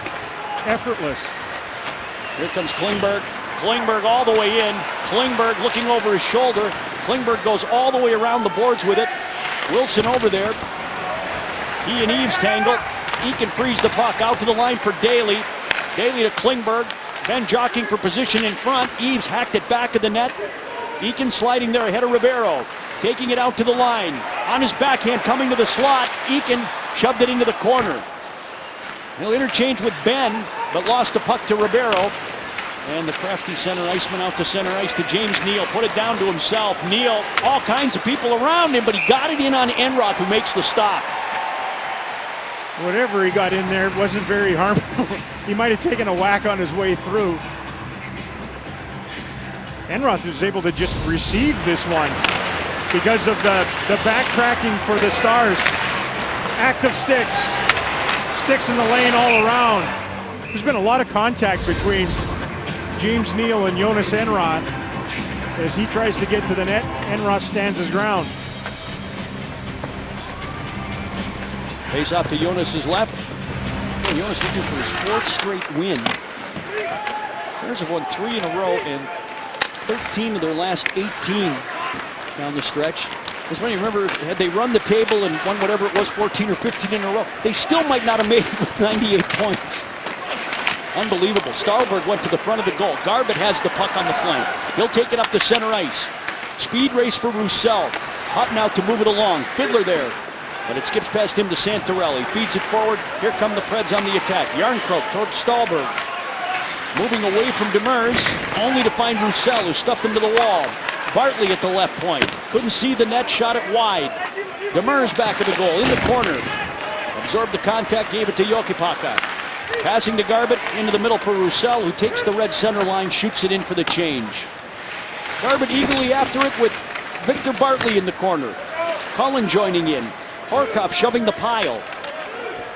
effortless. Here comes Klingberg. Klingberg all the way in. Klingberg looking over his shoulder. Klingberg goes all the way around the boards with it. Wilson over there. He and Eaves tangle. Eakin frees the puck out to the line for Daly. Daly to Klingberg. Ben jockeying for position in front. Eaves hacked it back of the net. Eakin sliding there ahead of Ribeiro. Taking it out to the line. On his backhand coming to the slot. Eakin shoved it into the corner. He'll interchange with Ben, but lost the puck to Ribeiro. And the crafty center iceman out to center ice to James Neal. Put it down to himself. Neal, all kinds of people around him, but he got it in on Enroth, who makes the stop. Whatever he got in there wasn't very harmful. He might have taken a whack on his way through. Enroth was able to just receive this one because of the backtracking for the Stars. Active sticks. Sticks in the lane all around. There's been a lot of contact between James Neal and Jonas Enroth. As he tries to get to the net, Enroth stands his ground. Face off to Jonas's left. And Jonas looking for his 4th straight win. Bears have won 3 in a row and 13 of their last 18 down the stretch. It's funny, remember, had they run the table and won whatever it was, 14 or 15 in a row, they still might not have made it with 98 points. Unbelievable. Stahlberg went to the front of the goal. Garbett has the puck on the flank. He'll take it up to center ice. Speed race for Roussel. Hutton out to move it along. Fiddler there. But it skips past him to Santorelli. Feeds it forward. Here come the Preds on the attack. Jarnkrok towards Stahlberg. Moving away from Demers, only to find Roussel, who stuffed him to the wall. Bartley at the left point. Couldn't see the net, shot it wide. Demers back of the goal, in the corner. Absorbed the contact, gave it to Jokipaka. Passing to Garbett, into the middle for Roussel, who takes the red center line, shoots it in for the change. Garbett eagerly after it with Victor Bartley in the corner. Cullen joining in. Horcoff shoving the pile.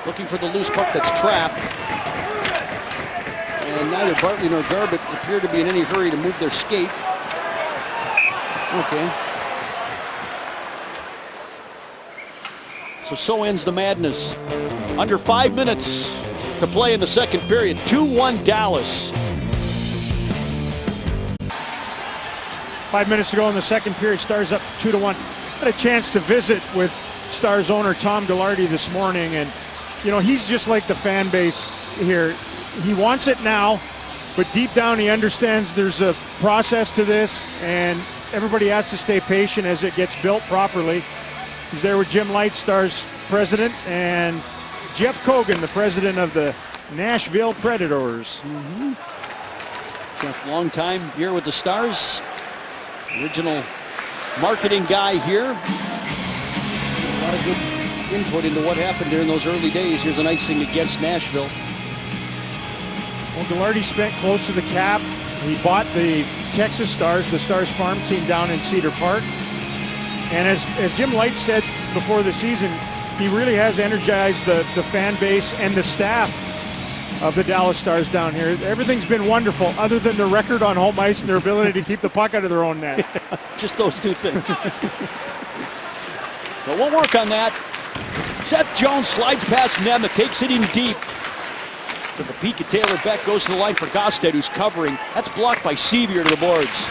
Looking for the loose puck that's trapped. And neither Bartley nor Garbett appear to be in any hurry to move their skate. Okay. So ends the madness. Under 5 minutes to play in the second period. 2-1 Dallas. 5 minutes to go in the second period. Stars up 2-1. Had a chance to visit with Stars owner Tom Ghilardi this morning, and you know, he's just like the fan base here. He wants it now, but deep down he understands there's a process to this, and everybody has to stay patient as it gets built properly. He's there with Jim Light, Stars president, and Jeff Cogan, the president of the Nashville Predators. Jeff, long time here with the Stars. Original marketing guy here. A lot of good input into what happened during those early days. Here's an icing against Nashville. Well, Ghilardi spent close to the cap. He bought the Texas Stars, the Stars farm team down in Cedar Park. And as Jim Light said before the season, he really has energized the fan base and the staff of the Dallas Stars down here. Everything's been wonderful other than their record on home ice and their ability to keep the puck out of their own net. Just those two things. But we'll work on that. Seth Jones slides past Nemeth, takes it in deep. To the peak of Taylor Beck, goes to the line for Gosted, who's covering. That's blocked by Sevier to the boards.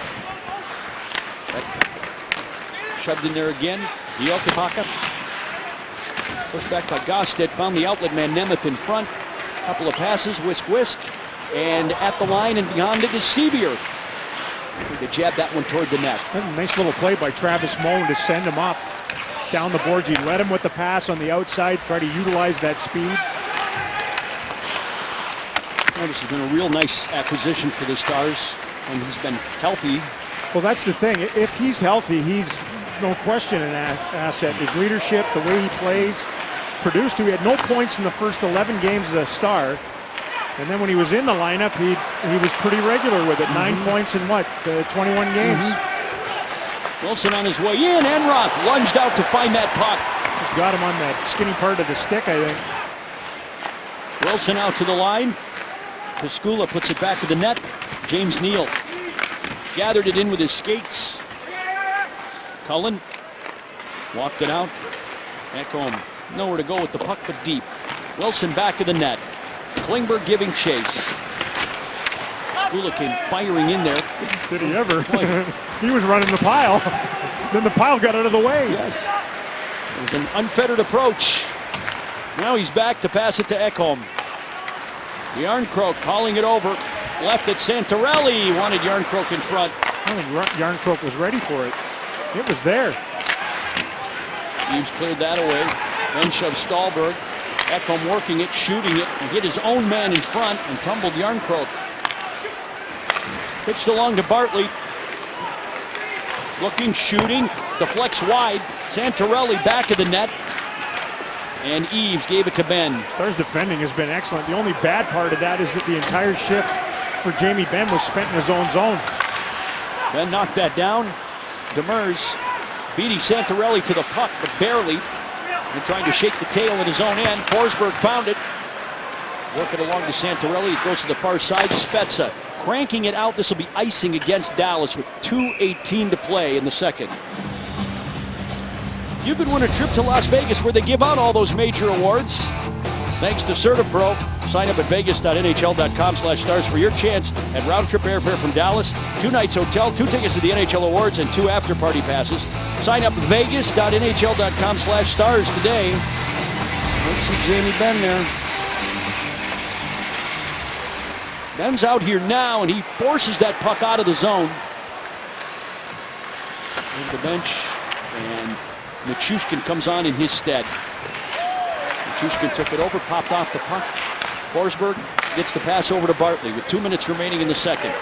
Shoved in there again. Diokapaka. Pushed back by Gosted, found the outlet man Nemeth in front. Couple of passes, whisk, and at the line and beyond it is Sevier. They jab that one toward the net. That's a nice little play by Travis Moan to send him up down the boards. He led him with the pass on the outside, try to utilize that speed. Well, this has been a real nice acquisition for the Stars when he's been healthy. Well, that's the thing. If he's healthy, he's no question an asset. His leadership, the way he plays, produced. He had no points in the first 11 games as a Star. And then when he was in the lineup, he was pretty regular with it. 9 points in 21 games. Wilson on his way in. Enroth lunged out to find that puck. Just got him on that skinny part of the stick, I think. Wilson out to the line. Piscula puts it back to the net. James Neal gathered it in with his skates. Cullen walked it out. Ekholm nowhere to go with the puck, but deep. Wilson back of the net. Klingberg giving chase. Piscula came firing in there. Did he ever? He was running the pile. Then the pile got out of the way. Yes. It was an unfettered approach. Now he's back to pass it to Ekholm. Yarncroke calling it over. Left it Santorelli. Wanted Yarncroke in front. I don't think Yarncroke was ready for it. It was there. Hughes cleared that away. Then shoved Stahlberg. Ekholm working it, shooting it, and hit his own man in front and tumbled Yarncroke. Pitched along to Bartley. Looking, shooting, deflects wide. Santorelli back of the net. And Eaves gave it to Benn. Stars defending has been excellent. The only bad part of that is that the entire shift for Jamie Benn was spent in his own zone. Benn knocked that down. Demers beating Santorelli to the puck, but barely. And trying to shake the tail in his own end. Forsberg found it. Working along to Santorelli. It goes to the far side. Spezza cranking it out. This will be icing against Dallas with 2:18 to play in the second. You could win a trip to Las Vegas where they give out all those major awards. Thanks to CertaPro. Sign up at vegas.nhl.com/stars for your chance at round-trip airfare from Dallas, 2 nights hotel, 2 tickets to the NHL awards, and 2 after-party passes. Sign up at vegas.nhl.com/stars today. Let's see Jamie Benn there. Benn's out here now, and he forces that puck out of the zone. On the bench, and Nichushkin comes on in his stead. Nichushkin took it over, popped off the puck. Forsberg gets the pass over to Bartley with 2 minutes remaining in the second.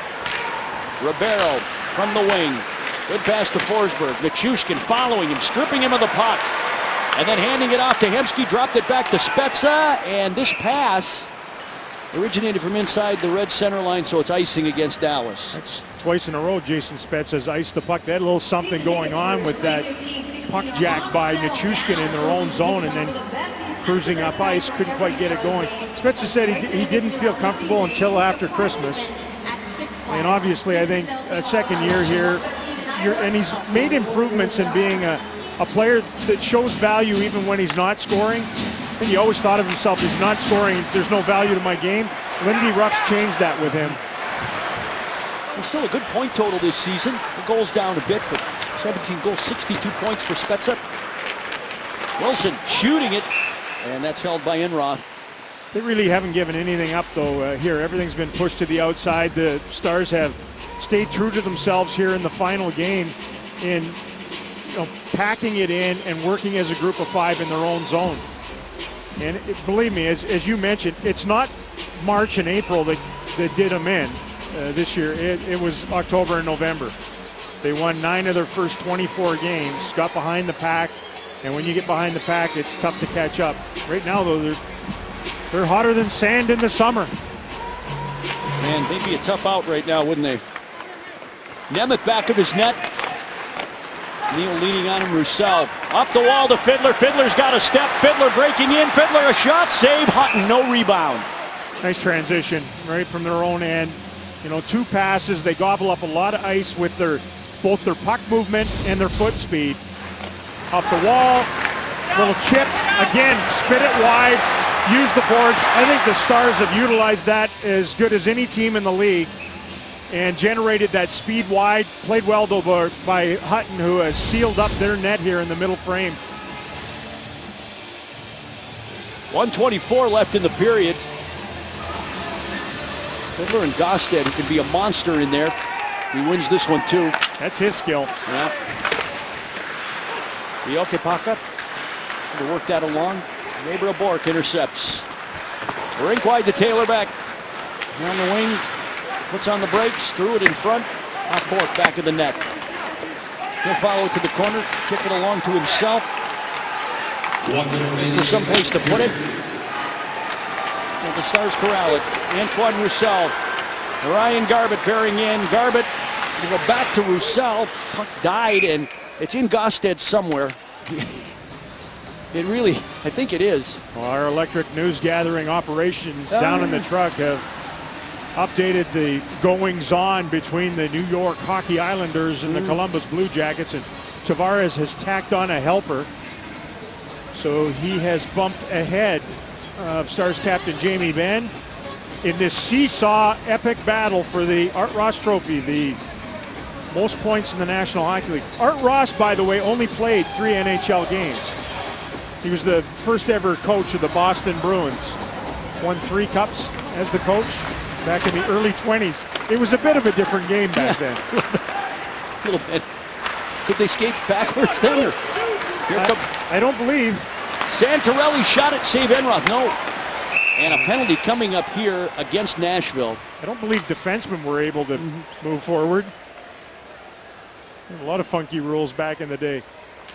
Ribeiro from the wing. Good pass to Forsberg. Nichushkin following him, stripping him of the puck. And then handing it off to Hemsky, dropped it back to Spezza. And this pass originated from inside the red center line, so it's icing against Dallas. That's twice in a row Jason Spezza has iced the puck. They had a little something going on with that puck jack by Nichushkin in their own zone and then cruising up ice. Couldn't quite get it going. Spezza said he didn't feel comfortable until after Christmas. And obviously, I think a second year here, and he's made improvements in being a player that shows value even when he's not scoring. I think he always thought of himself as not scoring, there's no value to my game. Lindy Ruff's changed that with him. And still a good point total this season. The goals down a bit, but 17 goals, 62 points for Spezza. Wilson shooting it, and that's held by Enroth. They really haven't given anything up, though, here. Everything's been pushed to the outside. The Stars have stayed true to themselves here in the final game in packing it in and working as a group of 5 in their own zone. And believe me, as you mentioned, it's not March and April that did them in this year. It was October and November. They won 9 of their first 24 games, got behind the pack, and when you get behind the pack, it's tough to catch up. Right now, though, they're hotter than sand in the summer. Man, they'd be a tough out right now, wouldn't they? Nemeth back of his net. Neal leaning on him, Roussel. Off the wall to Fiddler. Fiddler's got a step. Fiddler breaking in. Fiddler a shot. Save. Hutton, no rebound. Nice transition right from their own end. 2 passes. They gobble up a lot of ice with both their puck movement and their foot speed. Up the wall. Little chip. Again, spit it wide. Use the boards. I think the Stars have utilized that as good as any team in the league and generated that speed wide. Played well though by Hutton, who has sealed up their net here in the middle frame. 1:24 left in the period. Fiddler and Gosted, who can be a monster in there. He wins this one too. That's his skill. Yeah. Riokipaka to work that along. Gabriel Bork intercepts. Rink wide to Taylor back. On the wing. Puts on the brakes, threw it in front. Off Bork, back of the net. He'll follow it to the corner, kick it along to himself. For some place to put it. And the Stars corral it. Antoine Roussel. Ryan Garbutt bearing in. Garbutt to go back to Roussel. Puck died, and it's in Gosted somewhere. It really, I think it is. Well, our electric news gathering operations down in the truck have updated the goings-on between the New York Hockey Islanders and the Columbus Blue Jackets, and Tavares has tacked on a helper. So he has bumped ahead of Stars captain Jamie Benn in this seesaw epic battle for the Art Ross Trophy, the most points in the National Hockey League. Art Ross, by the way, only played 3 NHL games. He was the first ever coach of the Boston Bruins. Won 3 cups as the coach back in the early 20s. It was a bit of a different game back then. A little bit. Could they skate backwards then? Or I don't believe. Santorelli shot it, save Enroth. No. And a penalty coming up here against Nashville. I don't believe defensemen were able to move forward. A lot of funky rules back in the day.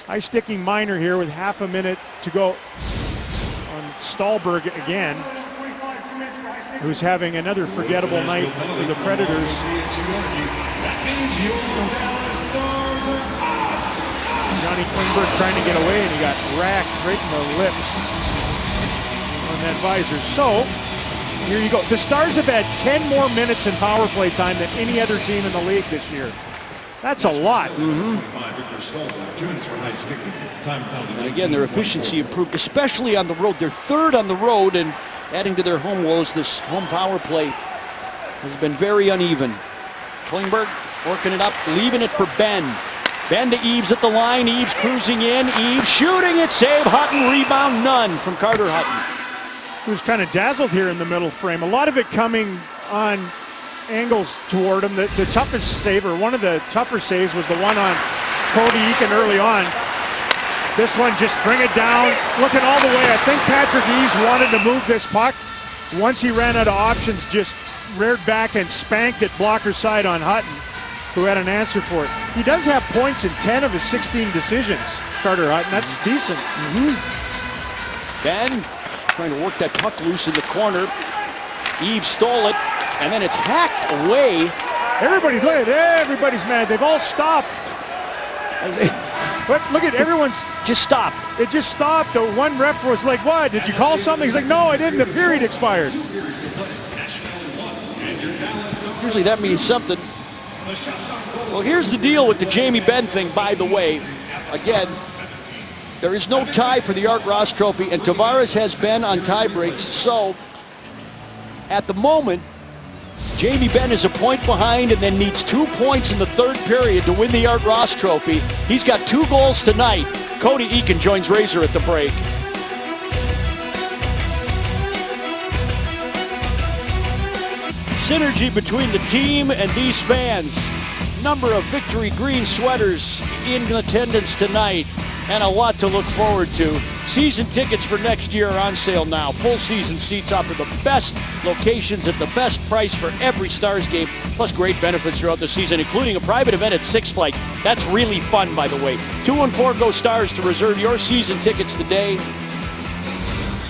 High sticking minor here with half a minute to go on Stahlberg again, who's having another forgettable night for the Predators. Johnny Klingberg trying to get away, and he got racked right in the lips on that visor. So, here you go. The Stars have had 10 more minutes in power play time than any other team in the league this year. That's a lot. And again, their efficiency improved, especially on the road. They're 3rd on the road, and adding to their home woes, this home power play has been very uneven. Klingberg working it up, leaving it for Benn. Benn to Eaves at the line. Eaves cruising in. Eaves shooting it. Save. Hutton. Rebound. None from Carter Hutton. Who's kind of dazzled here in the middle frame. A lot of it coming on angles toward him. The toughest save, or one of the tougher saves, was the one on Cody Eakin early on. This one, just bring it down, looking all the way. I think Patrick Eaves wanted to move this puck. Once he ran out of options, just reared back and spanked it blocker side on Hutton, who had an answer for it. He does have points in 10 of his 16 decisions, Carter Hutton. That's decent. Benn trying to work that puck loose in the corner. Eaves stole it, and then it's hacked away. Everybody's mad. They've all stopped. But look at everyone's. Just stopped. It just stopped. The one ref was like, "What? Did you call something?" He's like, "No, I didn't. The period expired." Usually that means something. Well, here's the deal with the Jamie Benn thing, by the way. Again, there is no tie for the Art Ross Trophy, and Tavares has been on tie breaks. So, at the moment, Jamie Benn is a point behind and then needs 2 points in the 3rd period to win the Art Ross Trophy. He's got 2 goals tonight. Cody Eakin joins Razor at the break. synergy between the team and these fans. Number of Victory Green sweaters in attendance tonight, and a lot to look forward to. Season tickets for next year are on sale now. Full season seats offer the best locations at the best price for every Stars game, plus great benefits throughout the season, including a private event at Six Flags. That's really fun, by the way. 214-GO-STARS to reserve your season tickets today.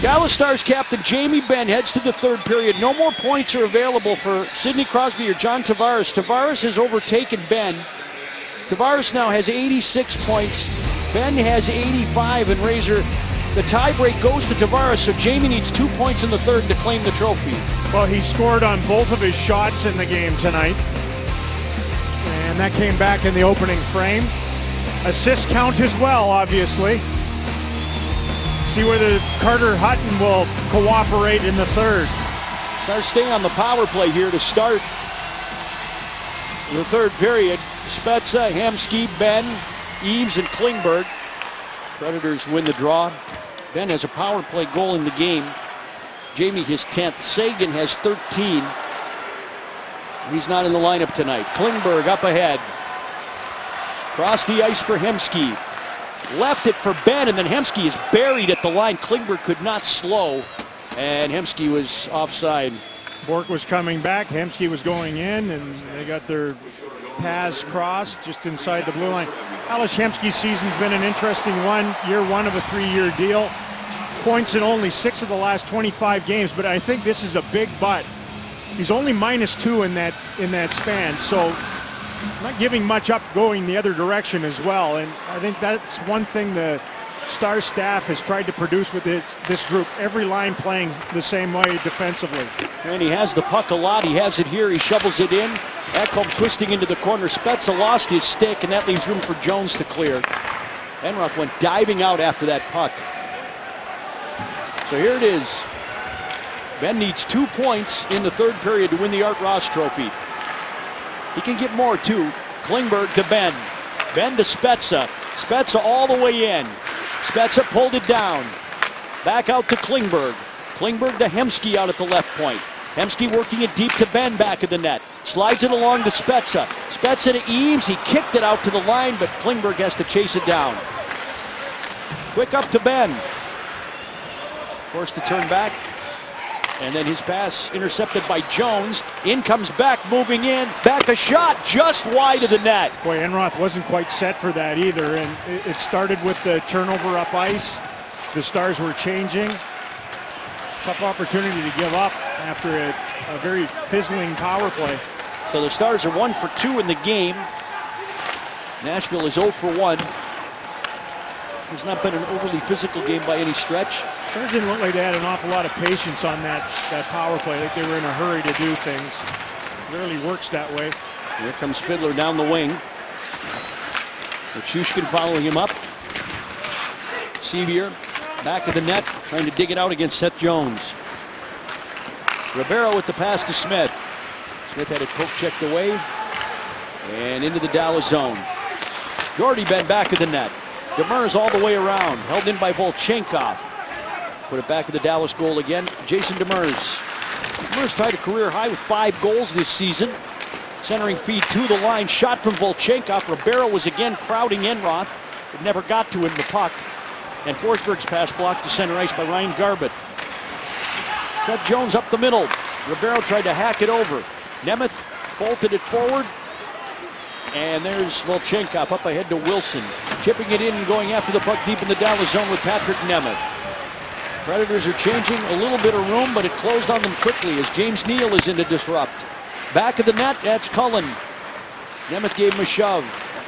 Dallas Stars captain Jamie Benn heads to the third period. No more points are available for Sidney Crosby or John Tavares. Tavares has overtaken Benn. Tavares now has 86 points. Benn has 85, and Razor, the tiebreak goes to Tavares, so Jamie needs 2 points in the third to claim the trophy. Well, he scored on both of his shots in the game tonight, and that came back in the opening frame. Assists count as well, obviously. See whether Carter Hutton will cooperate in the third. Stars staying on the power play here to start the third period. Spezza, Hemsky, Benn, Eves, and Klingberg. Predators win the draw. Benn has a power play goal in the game. Jamie his 10th. Sagan has 13. He's not in the lineup tonight. Klingberg up ahead. Cross the ice for Hemsky. Left it for Benn, and then Hemsky is buried at the line. Klingberg could not slow, and Hemsky was offside. Bork was coming back, Hemsky was going in, and they got their paths crossed just inside the blue line. Ales Hemsky's season's been an interesting one. Year one of a 3-year deal. Points in only 6 of the last 25 games, but I think this is a big but. He's only -2 in that span, so not giving much up going the other direction as well. And I think that's one thing the Stars staff has tried to produce with this group. Every line playing the same way defensively. And he has the puck a lot. He has it here. He shovels it in. Ekholm twisting into the corner. Spezza lost his stick, and that leaves room for Jones to clear. Enroth went diving out after that puck. So here it is. Benn needs 2 points in the third period to win the Art Ross Trophy. He can get more, too. Klingberg to Benn. Benn to Spezza. Spezza all the way in. Spezza pulled it down. Back out to Klingberg. Klingberg to Hemsky out at the left point. Hemsky working it deep to Benn back of the net. Slides it along to Spezza. Spezza to Eaves. He kicked it out to the line, but Klingberg has to chase it down. Quick up to Benn. Forced to turn back. And then his pass intercepted by Jones. In comes back, moving in. Back a shot just wide of the net. Boy, Enroth wasn't quite set for that either. And it started with the turnover up ice. The Stars were changing. Tough opportunity to give up after a very fizzling power play. So the Stars are 1 for 2 in the game. Nashville is 0 for 1. It's not been an overly physical game by any stretch. It didn't look like they had an awful lot of patience on that power play. Like they were in a hurry to do things. Rarely works that way. Here comes Fiddler down the wing. Nichushkin following him up. Sevier back of the net, trying to dig it out against Seth Jones. Ribeiro with the pass to Smith. Smith had it poke checked away and into the Dallas zone. Jordy Benn back of the net. Demers all the way around, held in by Volchenkov. Put it back at the Dallas goal again. Jason Demers. Demers tied a career high with 5 goals this season. Centering feed to the line, shot from Volchenkov. Ribeiro was again crowding Enroth. It never got to him, the puck. And Forsberg's pass blocked to center ice by Ryan Garbutt. Seth Jones up the middle. Ribeiro tried to hack it over. Nemeth bolted it forward. And there's Volchenkov up ahead to Wilson. Chipping it in and going after the puck deep in the Dallas zone with Patrick Nemeth. Predators are changing a little bit of room, but it closed on them quickly as James Neal is in to disrupt. Back of the net, that's Cullen. Nemeth gave him a shove.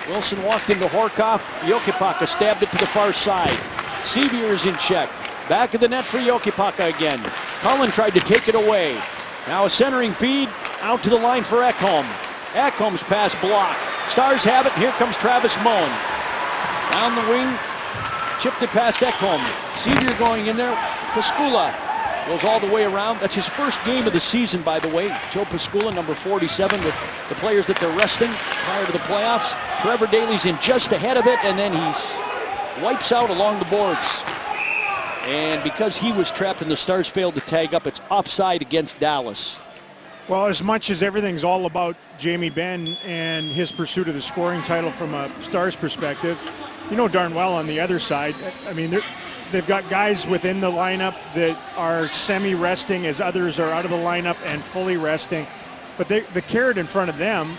Wilson walked into Horkoff. Jokipaka stabbed it to the far side. Sevier is in check. Back of the net for Jokipaka again. Cullen tried to take it away. Now a centering feed out to the line for Ekholm. Ekholm's pass blocked. Stars have it. Here comes Travis Moen. Down the wing. Chipped it past Ekholm. Sevier going in there. Pascula goes all the way around. That's his first game of the season, by the way. Joe Pascula, number 47, with the players that they're resting prior to the playoffs. Trevor Daley's in just ahead of it, and then he wipes out along the boards. And because he was trapped and the Stars failed to tag up, it's offside against Dallas. Well, as much as everything's all about Jamie Benn and his pursuit of the scoring title from a Stars perspective, you know darn well on the other side, I mean, they've got guys within the lineup that are semi-resting as others are out of the lineup and fully resting. But the carrot in front of them,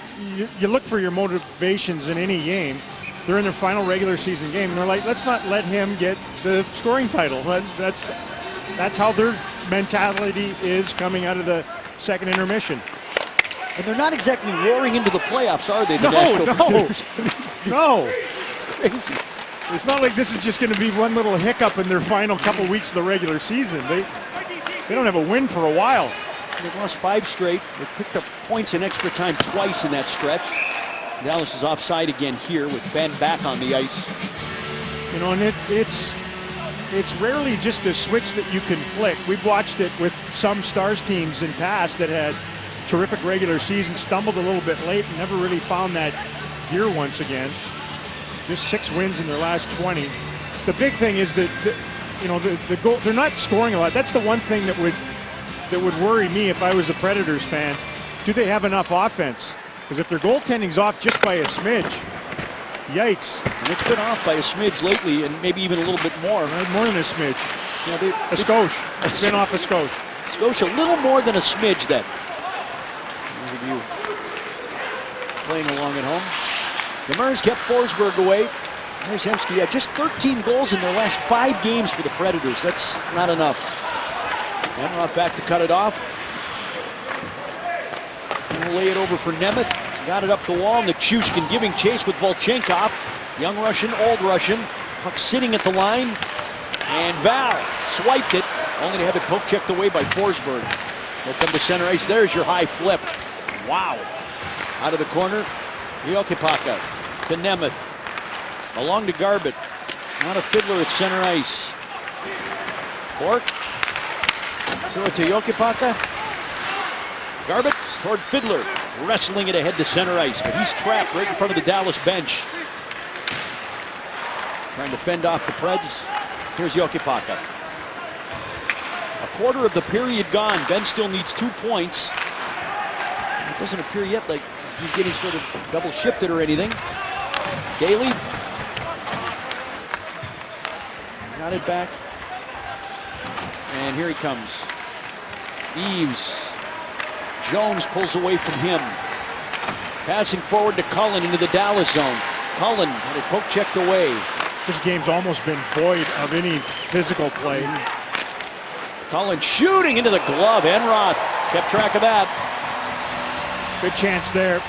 you look for your motivations in any game. They're in their final regular season game, and they're like, let's not let him get the scoring title. That's how their mentality is coming out of the second intermission. And they're not exactly roaring into the playoffs, are they? No. It's crazy. It's not like this is just going to be one little hiccup in their final couple weeks of the regular season. They don't have a win for a while. They've lost 5 straight. They picked up points in extra time twice in that stretch. Dallas is offside again here with Ben back on the ice. You know, and it's rarely just a switch that you can flick. We've watched it with some Stars teams in past that had terrific regular seasons, stumbled a little bit late, and never really found that gear once again. Just 6 wins in their last 20. The big thing is that the goal, they're not scoring a lot. That's the one thing that would worry me if I was a Predators fan. Do they have enough offense? Because if their goaltending's off just by a smidge, yikes. And it's been off by a smidge lately, and maybe even a little bit more. Right, more than a smidge. A skosh. It's been off a skosh. Skosh a little more than a smidge then. Those of you playing along at home. Demers kept Forsberg away. Jarzemski had just 13 goals in their last 5 games for the Predators. That's not enough. Enroth back to cut it off. He'll lay it over for Nemeth. Got it up the wall. Nichushkin giving chase with Volchenkov. Young Russian, old Russian. Puck sitting at the line. And Val swiped it, only to have it poke checked away by Forsberg. They'll come to center ice. There's your high flip. Wow. Out of the corner. Jokipaka to Nemeth. Along to Garbett. Not a fiddler at center ice. Bork. Throw it to Jokipaka. Garbett toward Fiddler. Wrestling it ahead to center ice, but he's trapped right in front of the Dallas bench. Trying to fend off the Preds. Here's Jokipaka. A quarter of the period gone. Ben still needs 2 points. It doesn't appear yet like he's getting sort of double shifted or anything. Daly. Got it back. And here he comes. Eaves. Jones pulls away from him. Passing forward to Cullen into the Dallas zone. Cullen had it poke checked away. This game's almost been void of any physical play. Cullen shooting into the glove. Enroth kept track of that. Good chance there.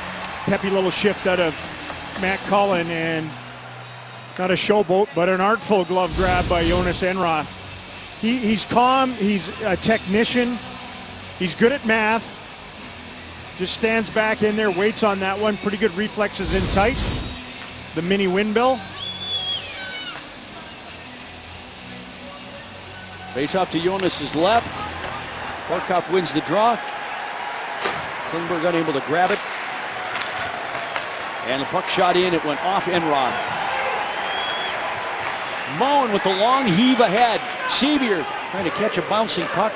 Peppy little shift out of Matt Cullen, and not a showboat, but an artful glove grab by Jonas Enroth. He's calm. He's a technician. He's good at math. Just stands back in there, waits on that one. Pretty good reflexes in tight. The mini windmill. Face off to Jonas's left. Barkov wins the draw. Klingberg unable to grab it. And the puck shot in. It went off Enroth. Moen with the long heave ahead. Sevier trying to catch a bouncing puck.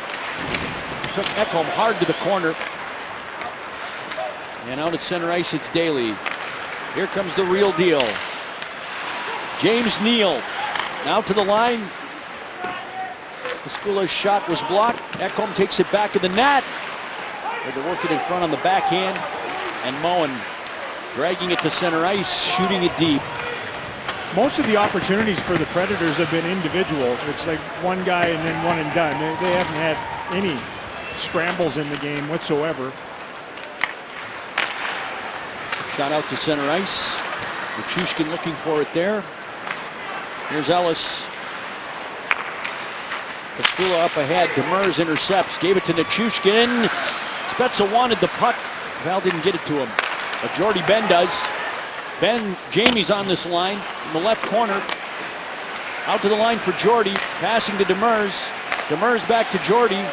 Took Ekholm hard to the corner. And out at center ice, it's Daly. Here comes the real deal. James Neal now to the line. Pascula's shot was blocked. Ekholm takes it back to the net. They're to work it in front on the backhand. And Moen dragging it to center ice, shooting it deep. Most of the opportunities for the Predators have been individual. It's like one guy and then one and done. They haven't had any scrambles in the game whatsoever. Shot out to center ice. Nichushkin looking for it there. Here's Ellis. Pascula up ahead. Demers intercepts. Gave it to Nichushkin. Spezza wanted the puck. Val didn't get it to him. But Jordy Ben does. Jamie's on this line in the left corner. Out to the line for Jordy. Passing to Demers. Demers back to Jordy.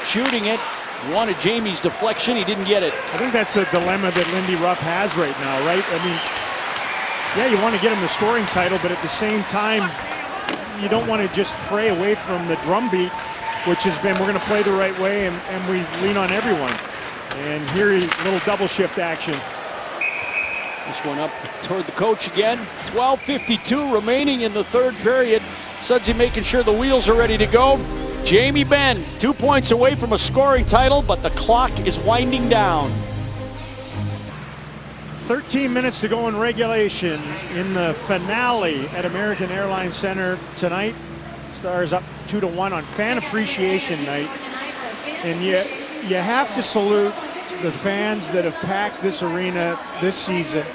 Shooting it. He wanted Jamie's deflection. He didn't get it. I think that's the dilemma that Lindy Ruff has right now, right? I mean, yeah, you want to get him the scoring title, but at the same time, you don't want to just fray away from the drumbeat, which has been, we're going to play the right way and we lean on everyone. And here, little double shift action. This one up toward the coach again. 12:52 remaining in the third period. Sudsy making sure the wheels are ready to go. Jamie Benn, 2 points away from a scoring title, but the clock is winding down. 13 minutes to go in regulation in the finale at American Airlines Center tonight. Stars up 2-1 on Fan Appreciation Night. And you have to salute the fans that have packed this arena this season.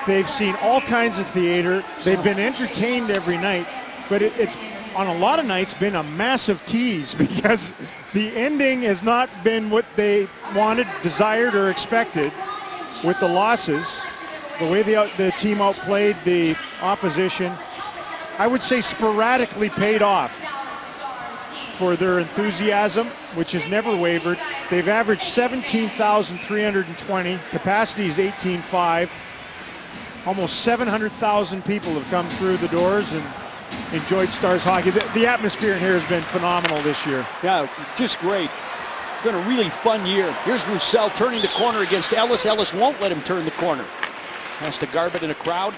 They've seen all kinds of theater. They've been entertained every night, but it's on a lot of nights been a massive tease because the ending has not been what they wanted, desired, or expected with the losses. The way the team outplayed the opposition, I would say sporadically paid off for their enthusiasm, which has never wavered. They've averaged 17,320. Capacity is 18,500. Almost 700,000 people have come through the doors and enjoyed Stars hockey. The atmosphere in here has been phenomenal this year. Yeah, just great. It's been a really fun year. Here's Roussel turning the corner against Ellis. Ellis won't let him turn the corner. Has to Garbett in a crowd.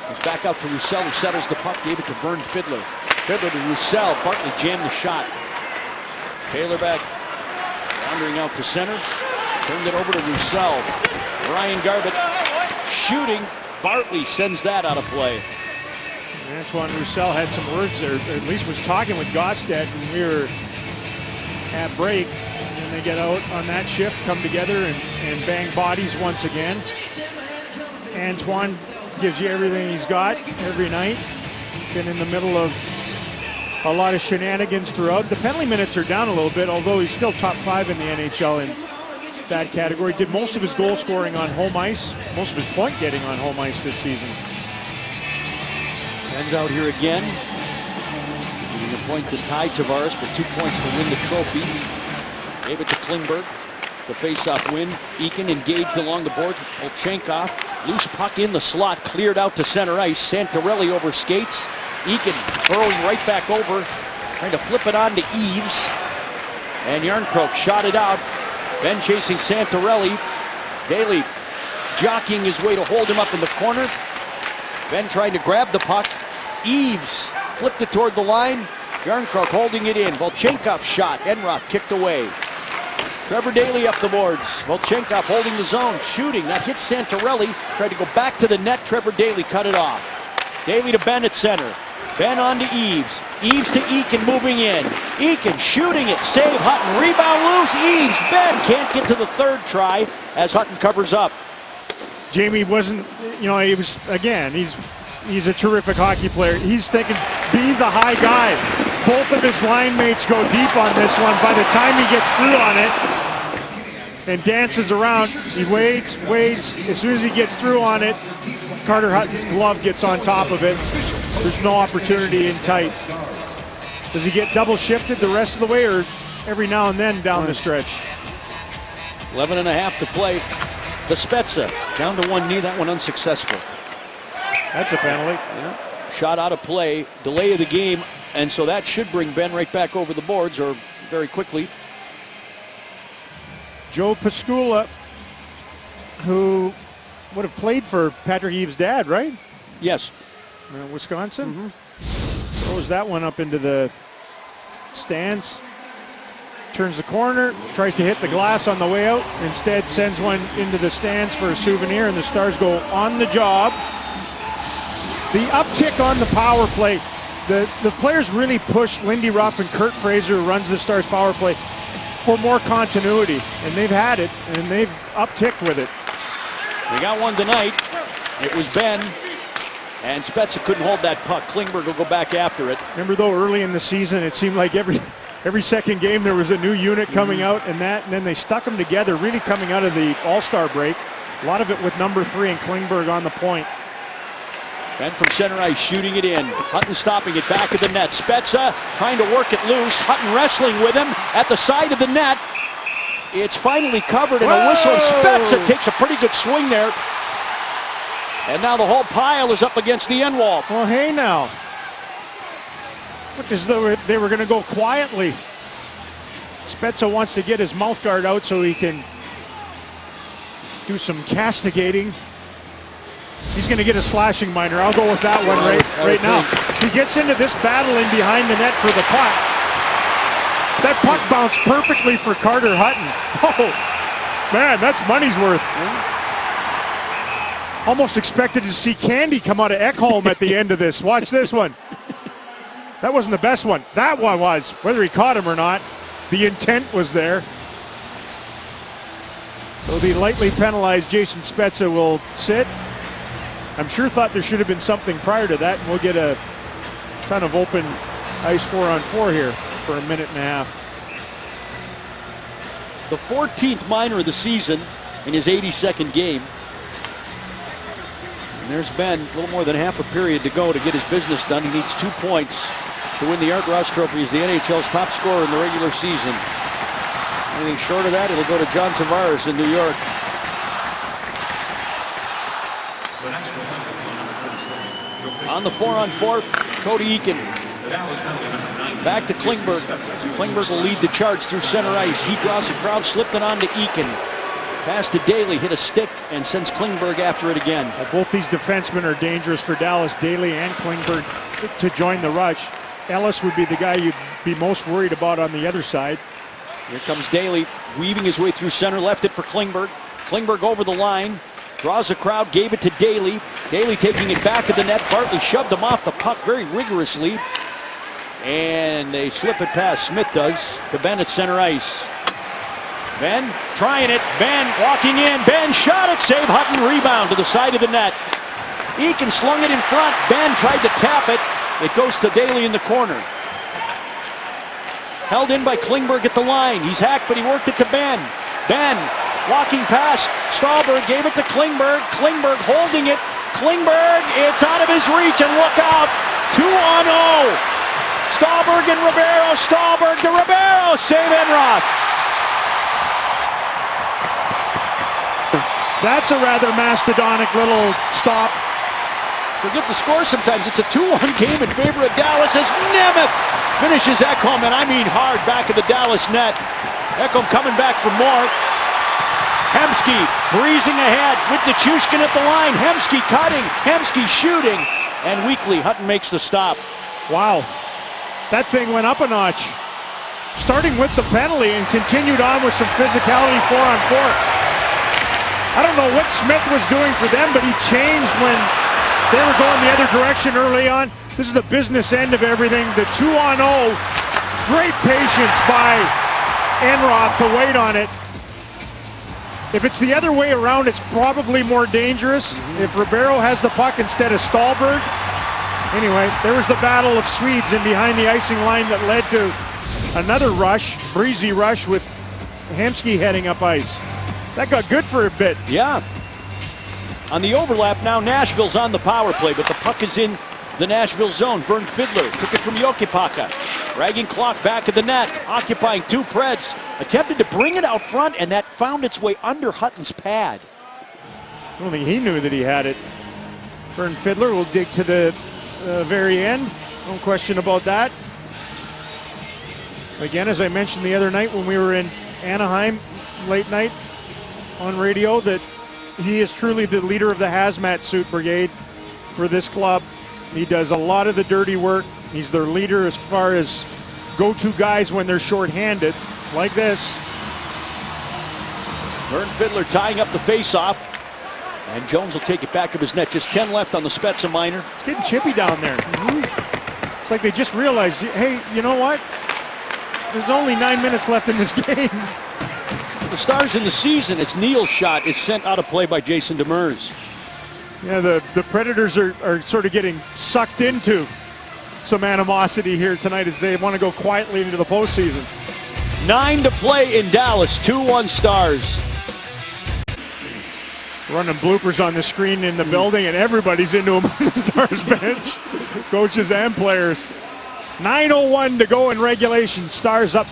Goes back out to Roussel, who settles the puck, gave it to Vern Fiddler. Fiddler to Roussel. Bartley jammed the shot. Taylor back, wandering out to center. Turned it over to Roussel. Ryan Garbett shooting. Bartley sends that out of play. Antoine Roussel had some words there, or at least was talking with Gosted when we were at break. And they get out on that shift, come together and bang bodies once again. Antoine gives you everything he's got every night. Been in the middle of a lot of shenanigans throughout. The penalty minutes are down a little bit, although he's still top 5 in the NHL in that category. Did most of his goal scoring on home ice, most of his point getting on home ice this season. Ben's out here again. Giving a point to Ty Tavares for 2 points to win the trophy. Gave it to Klingberg. The face-off win. Eakin engaged along the boards with Volchenkov. Loose puck in the slot, cleared out to center ice. Santorelli over skates. Eakin burrowing right back over, trying to flip it on to Eves. And Jarnkrok shot it out. Benn chasing Santorelli. Daly jockeying his way to hold him up in the corner. Benn trying to grab the puck. Eves flipped it toward the line. Jarnkrok holding it in. Volchenkov shot. Enroth kicked away. Trevor Daly up the boards. Volchenkov holding the zone, shooting. That hits Santorelli. Tried to go back to the net. Trevor Daly cut it off. Daly to Benn at center. Benn on to Eves. Eves to Eakin moving in. Eakin shooting it. Save Hutton. Rebound loose. Eves. Benn can't get to the third try as Hutton covers up. Jamie wasn't, he was, again, he's a terrific hockey player. He's thinking, be the high guy. Both of his line mates go deep on this one. By the time he gets through on it and dances around, he waits. As soon as he gets through on it, Carter Hutton's glove gets on top of it. There's no opportunity in tight. Does he get double shifted the rest of the way, or every now and then down the stretch? 11.5 to play. The Spezza down to one knee. That one unsuccessful. That's a penalty. Yeah. Shot out of play. Delay of the game. And so that should bring Benn right back over the boards, or very quickly. Joe Pascula, who would have played for Patrick Eves' dad, right? Yes. Wisconsin. Mm-hmm. Throws that one up into the stands. Turns the corner, tries to hit the glass on the way out. Instead, sends one into the stands for a souvenir, and the Stars go on the job. The uptick on the power play. The players really pushed Lindy Ruff and Kurt Fraser, who runs the Stars power play, for more continuity. And they've had it, and they've upticked with it. They got one tonight. It was Benn. And Spezza couldn't hold that puck. Klingberg will go back after it. Remember, though, early in the season, it seemed like every second game there was a new unit coming out, and then they stuck them together, really coming out of the All-Star break. A lot of it with number 3 and Klingberg on the point. Benn from center ice shooting it in. Hutton stopping it back of the net. Spezza trying to work it loose. Hutton wrestling with him at the side of the net. It's finally covered, and a whistle, and Spezza takes a pretty good swing there. And now the whole pile is up against the end wall. Well, hey now. Look as though they were going to go quietly. Spezza wants to get his mouth guard out so he can do some castigating. He's going to get a slashing minor. I'll go with that one right now. He gets into this battle in behind the net for the puck. That puck bounced perfectly for Carter Hutton. Oh, man, that's money's worth. Almost expected to see candy come out of Ekholm at the end of this. Watch this one. That wasn't the best one. That one was. Whether he caught him or not, the intent was there. So the lightly penalized Jason Spezza will sit. I'm sure thought there should have been something prior to that, and we'll get a ton of open ice 4-on-4 here for a minute and a half. The 14th minor of the season in his 82nd game. And there's been a little more than half a period to go to get his business done. He needs 2 points to win the Art Ross Trophy as the NHL's top scorer in the regular season. Anything short of that, it'll go to John Tavares in New York. On the 4-on-4, Cody Eakin. Back to Klingberg. Klingberg will lead the charge through center ice. He draws the crowd, slipped it on to Eakin. Pass to Daly, hit a stick, and sends Klingberg after it again. Both these defensemen are dangerous for Dallas, Daly and Klingberg, to join the rush. Ellis would be the guy you'd be most worried about on the other side. Here comes Daly, weaving his way through center, left it for Klingberg. Klingberg over the line, draws the crowd, gave it to Daly. Daly taking it back to the net. Bartley shoved him off the puck very rigorously. And they slip it past, Smith does, to Ben at center ice. Ben trying it, Ben walking in, Ben shot it, save Hutton, rebound to the side of the net. Eakin slung it in front, Ben tried to tap it. It goes to Daly in the corner. Held in by Klingberg at the line. He's hacked, but he worked it to Ben. Ben walking past Stahlberg, gave it to Klingberg. Klingberg holding it. Klingberg, it's out of his reach, and look out. 2-on-0. Stahlberg and Ribeiro. Stahlberg to Ribeiro. Save Enroth. That's a rather mastodonic little stop. Forget the score sometimes. It's a 2-1 game in favor of Dallas as Nemeth finishes Ekholm, and I mean hard, back of the Dallas net. Ekholm coming back for more. Hemsky breezing ahead with Nichushkin at the line. Hemsky cutting, Hemsky shooting, and weakly Hutton makes the stop. Wow, that thing went up a notch. Starting with the penalty and continued on with some physicality 4-on-4. I don't know what Smith was doing for them, but he changed when they were going the other direction early on. This is the business end of everything. The 2-on-0, great patience by Enroth to wait on it. If it's the other way around, it's probably more dangerous. If Ribeiro has the puck instead of Stahlberg. Anyway, there was the battle of Swedes in behind the icing line that led to another rush, breezy rush with Hemsky heading up ice. That got good for a bit. Yeah. On the overlap now, Nashville's on the power play, but the puck is in the Nashville zone. Vern Fiddler took it from Jokipaka. Dragging clock back to the net, occupying two Preds. Attempted to bring it out front, and that found its way under Hutton's pad. I don't think he knew that he had it. Vern Fiddler will dig to the very end. No question about that. Again, as I mentioned the other night when we were in Anaheim, late night on radio, that he is truly the leader of the hazmat suit brigade for this club. He does a lot of the dirty work. He's their leader as far as go-to guys when they're shorthanded, like this. Vern Fiddler tying up the face-off, and Jones will take it back of his net. Just 10 left on the Spezza minor. It's getting chippy down there. It's like they just realized, hey, you know what? There's only 9 minutes left in this game. The Stars in the season, it's Neal's shot is sent out of play by Jason Demers. Yeah, the Predators are sort of getting sucked into some animosity here tonight as they want to go quietly into the postseason. 9 to play in Dallas, 2-1 Stars. Running bloopers on the screen in the building, and everybody's into them on the Stars bench, coaches and players. 9:01 to go in regulation. Stars up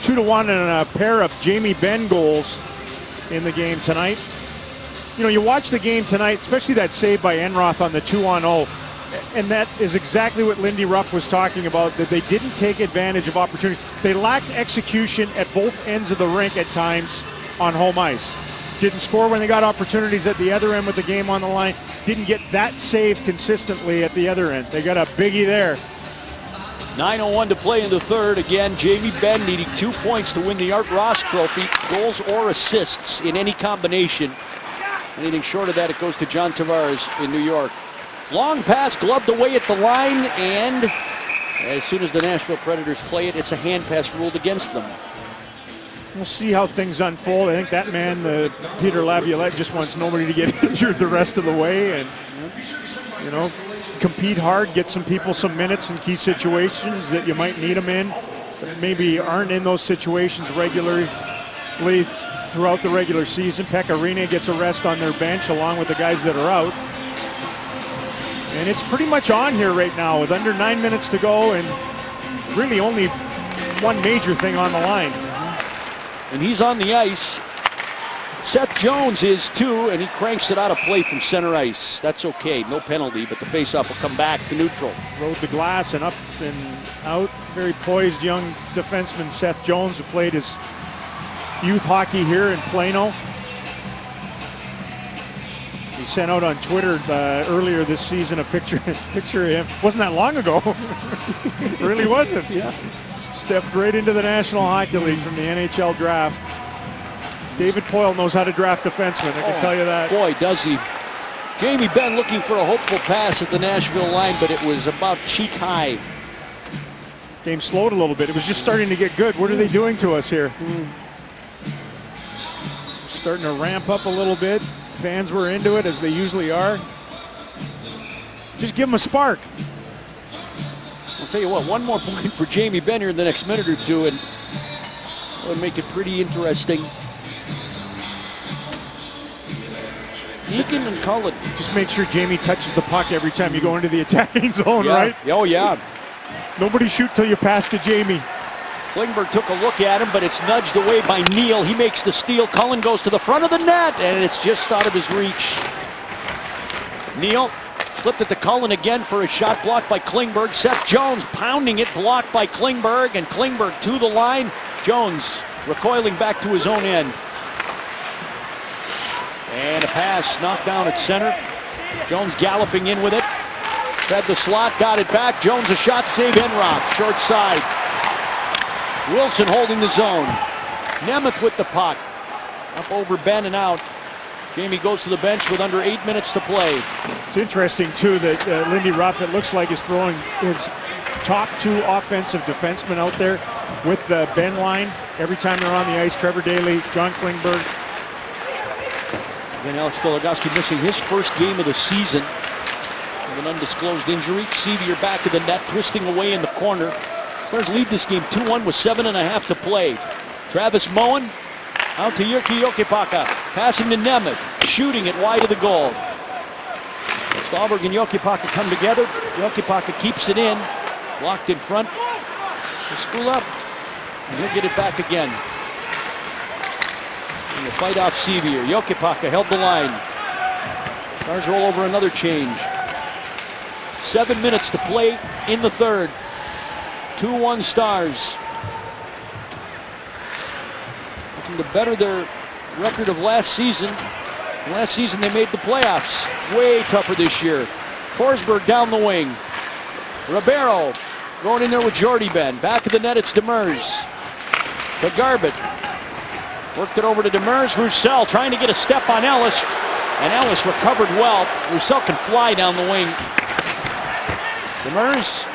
2-1 and a pair of Jamie Benn goals in the game tonight. You know, you watch the game tonight, especially that save by Enroth on the 2-on-0, and that is exactly what Lindy Ruff was talking about, that they didn't take advantage of opportunities. They lacked execution at both ends of the rink at times on home ice. didn't score when they got opportunities at the other end with the game on the line. Didn't get that save consistently at the other end. They got a biggie there. 9:01 to play in the third. Again, Jamie Benn needing 2 points to win the Art Ross Trophy. Goals or assists in any combination. Anything short of that, it goes to John Tavares in New York. Long pass, gloved away at the line, and as soon as the Nashville Predators play it, it's a hand pass ruled against them. We'll see how things unfold. I think that man, Peter Laviolette, just wants nobody to get injured the rest of the way, and you know, compete hard, get some people some minutes in key situations that you might need them in, that maybe aren't in those situations regularly throughout the regular season. Pekka Rinne gets a rest on their bench along with the guys that are out. And it's pretty much on here right now with under 9 minutes to go and really only one major thing on the line. And he's on the ice. Seth Jones is too, and he cranks it out of play from center ice. That's okay, no penalty, but the faceoff will come back to neutral. Rode the glass and up and out. Very poised young defenseman Seth Jones, who played his youth hockey here in Plano. He sent out on Twitter earlier this season a picture of him. Wasn't that long ago. Really wasn't. Yeah. Stepped right into the National Hockey League from the NHL draft. David Poyle knows how to draft defensemen, I can tell you that. Boy, does he. Jamie Benn looking for a hopeful pass at the Nashville line, but it was about cheek high. Game slowed a little bit. It was just starting to get good. What are they doing to us here? Starting to ramp up a little bit. Fans were into it, as they usually are. Just give them a spark. I'll tell you what, one more point for Jamie Benn here in the next minute or two, and that would make it pretty interesting. Eakin and Cullen. Just make sure Jamie touches the puck every time you go into the attacking zone, right? Oh, yeah. Nobody shoot till you pass to Jamie. Klingberg took a look at him, but it's nudged away by Neal. He makes the steal. Cullen goes to the front of the net, and it's just out of his reach. Neal flipped it to Cullen again for a shot blocked by Klingberg. Seth Jones pounding it, blocked by Klingberg, and Klingberg to the line. Jones recoiling back to his own end. And a pass knocked down at center. Jones galloping in with it. Fed the slot, got it back. Jones a shot, save Enroth, short side. Wilson holding the zone. Nemeth with the puck. Up over Ben and out. Jamie goes to the bench with under 8 minutes to play. It's interesting, too, that Lindy Ruff, it looks like, is throwing his top two offensive defensemen out there with the Ben line. Every time they're on the ice, Trevor Daley, John Klingberg. Again, Alex Goligoski missing his first game of the season with an undisclosed injury. Sevier back of the net, twisting away in the corner. Stars lead this game 2-1 with 7.5 to play. Travis Moen out to Jyrki Jokipaka, passing to Nemeth, shooting it wide of the goal. Staalberg and Jokipaka come together. Jokipaka keeps it in, blocked in front. He'll school up, and he'll get it back again. And the fight off Sevier. Jokipaka held the line. Stars roll over another change. 7 minutes to play in the third. 2-1 Stars. Looking to better their record of last season. Last season they made the playoffs. Way tougher this year. Forsberg down the wing. Ribeiro going in there with Jordy Ben. Back of the net, it's Demers. To Garbett. Worked it over to Demers. Roussel trying to get a step on Ellis. And Ellis recovered well. Roussel can fly down the wing. Demers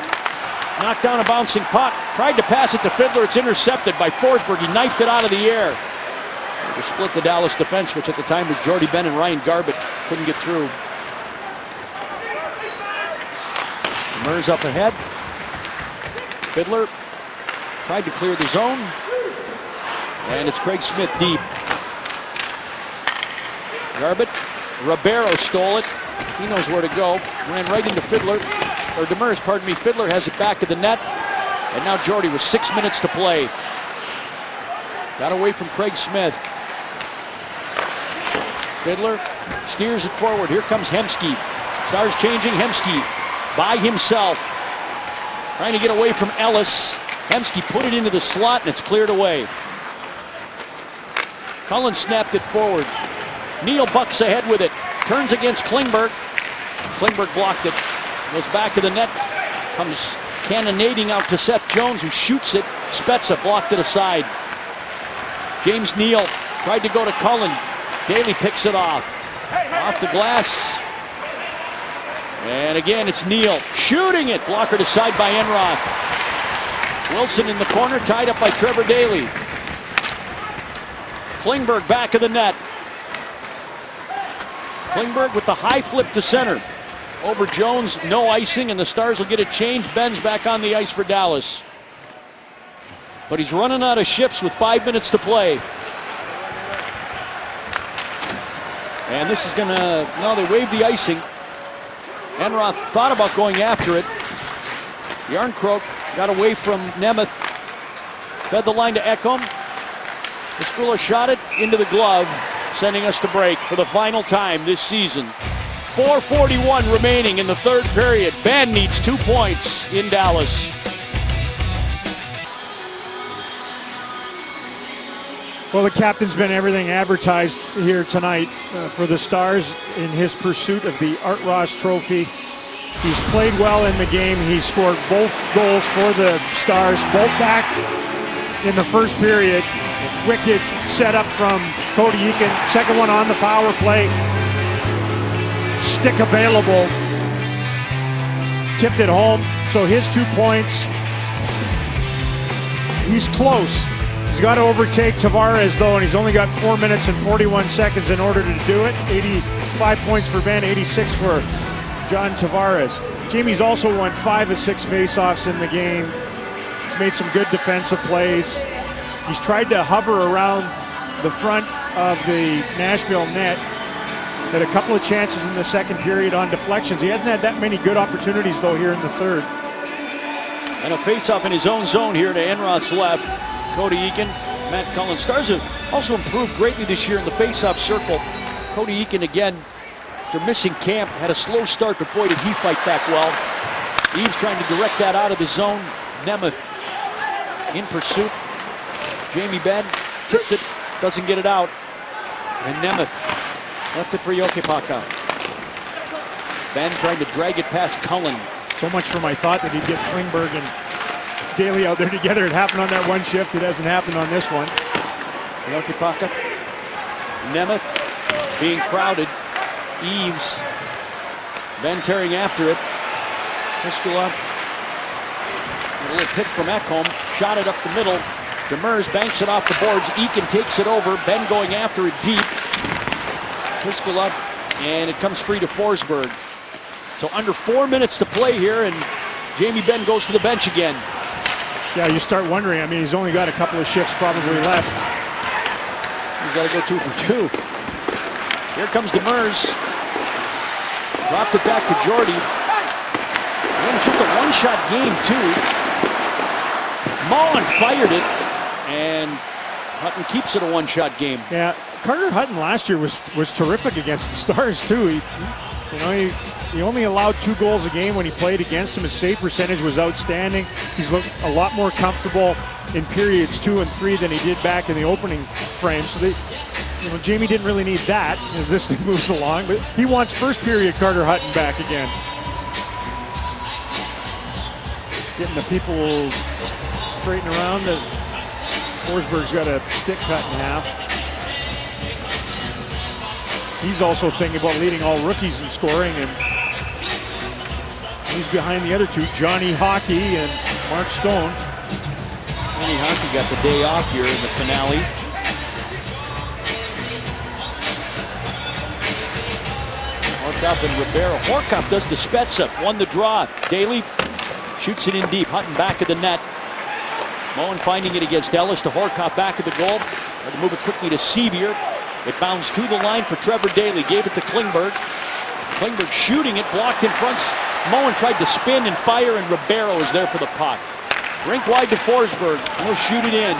knocked down a bouncing puck. Tried to pass it to Fiddler. It's intercepted by Forsberg. He knifed it out of the air. To split the Dallas defense, which at the time was Jordy Ben and Ryan Garbett. Couldn't get through. Demers up ahead. Fiddler tried to clear the zone. And it's Craig Smith deep. Garbett. Ribeiro stole it. He knows where to go. Ran right into Fiddler. Or Demers, pardon me. Fiddler has it back to the net. And now Jordy with 6 minutes to play. Got away from Craig Smith. Fiddler steers it forward. Here comes Hemsky. Stars changing. Hemsky by himself. Trying to get away from Ellis. Hemsky put it into the slot and it's cleared away. Cullen snapped it forward. Neal bucks ahead with it. Turns against Klingberg. Klingberg blocked it. Goes back to the net. Comes cannonading out to Seth Jones, who shoots it. Spezza blocked it aside. James Neal tried to go to Cullen. Daly picks it off. Off the glass. And again, it's Neal shooting it. Blockered aside by Enroth. Wilson in the corner, tied up by Trevor Daly. Klingberg back of the net. Klingberg with the high flip to center. Over Jones, no icing, and the Stars will get a change. Ben's back on the ice for Dallas. But he's running out of shifts with 5 minutes to play. And this is gonna, no, they waved the icing. Enroth thought about going after it. Jarnkrok got away from Nemeth. Fed the line to Ekholm. Piscula shot it into the glove, sending us to break for the final time this season. 4:41 remaining in the third period. Ben needs 2 points in Dallas. Well, the captain's been everything advertised here tonight for the Stars in his pursuit of the Art Ross Trophy. He's played well in the game. He scored both goals for the Stars, both back in the first period. Wicked setup from Cody Eakin. Second one on the power play. Stick available. Tipped it home. So his 2 points. He's close. He's got to overtake Tavares, though, and he's only got 4 minutes and 41 seconds in order to do it. 85 points for Ben, 86 for John Tavares. Jamie's also won 5 of 6 faceoffs in the game. He's made some good defensive plays. He's tried to hover around the front of the Nashville net. Had a couple of chances in the second period on deflections. He hasn't had that many good opportunities, though, here in the third. And a faceoff in his own zone here to Enroth's left. Cody Eakin, Matt Cullen. Stars have also improved greatly this year in the faceoff circle. Cody Eakin again, after missing camp, had a slow start, but boy did he fight back well. Eaves trying to direct that out of the zone. Nemeth in pursuit. Jamie Benn tipped it, doesn't get it out. And Nemeth left it for Jokipaka. Benn trying to drag it past Cullen. So much for my thought that he'd get Klingberg and Daly out there together. It happened on that one shift. It hasn't happened on this one. Jokipaka. Nemeth being crowded. Eaves. Benn tearing after it. Piscula. A little pick from Ekholm. Shot it up the middle. Demers banks it off the boards. Eakin takes it over. Benn going after it deep. Piscula. And it comes free to Forsberg. So under 4 minutes to play here, and Jamie Benn goes to the bench again. Yeah, you start wondering. I mean, he's only got a couple of shifts probably left. He's got to go 2 for 2. Here comes Demers. Dropped it back to Jordy. And it's just a one-shot game, too. Mullen fired it, and Hutton keeps it a one-shot game. Yeah, Carter Hutton last year was terrific against the Stars, too. He only allowed 2 goals a game when he played against him. His save percentage was outstanding. He's looked a lot more comfortable in periods 2 and 3 than he did back in the opening frame. So Jamie didn't really need that as this thing moves along, but he wants first period Carter Hutton back again. Getting the people straighten around. Forsberg's got a stick cut in half. He's also thinking about leading all rookies in scoring, and he's behind the other two, Johnny Hockey and Mark Stone. Johnny Hockey got the day off here in the finale. Horkoff and Ribeiro. Horkoff does the Spezza, won the draw. Daly shoots it in deep. Hutton back of the net. Mullen finding it against Ellis to Horkoff back of the goal. Had to move it quickly to Sevier. It bounced to the line for Trevor Daly. Gave it to Klingberg. Klingberg shooting it, blocked in front. Mullen tried to spin and fire, and Ribeiro is there for the puck. Rink wide to Forsberg. He'll shoot it in.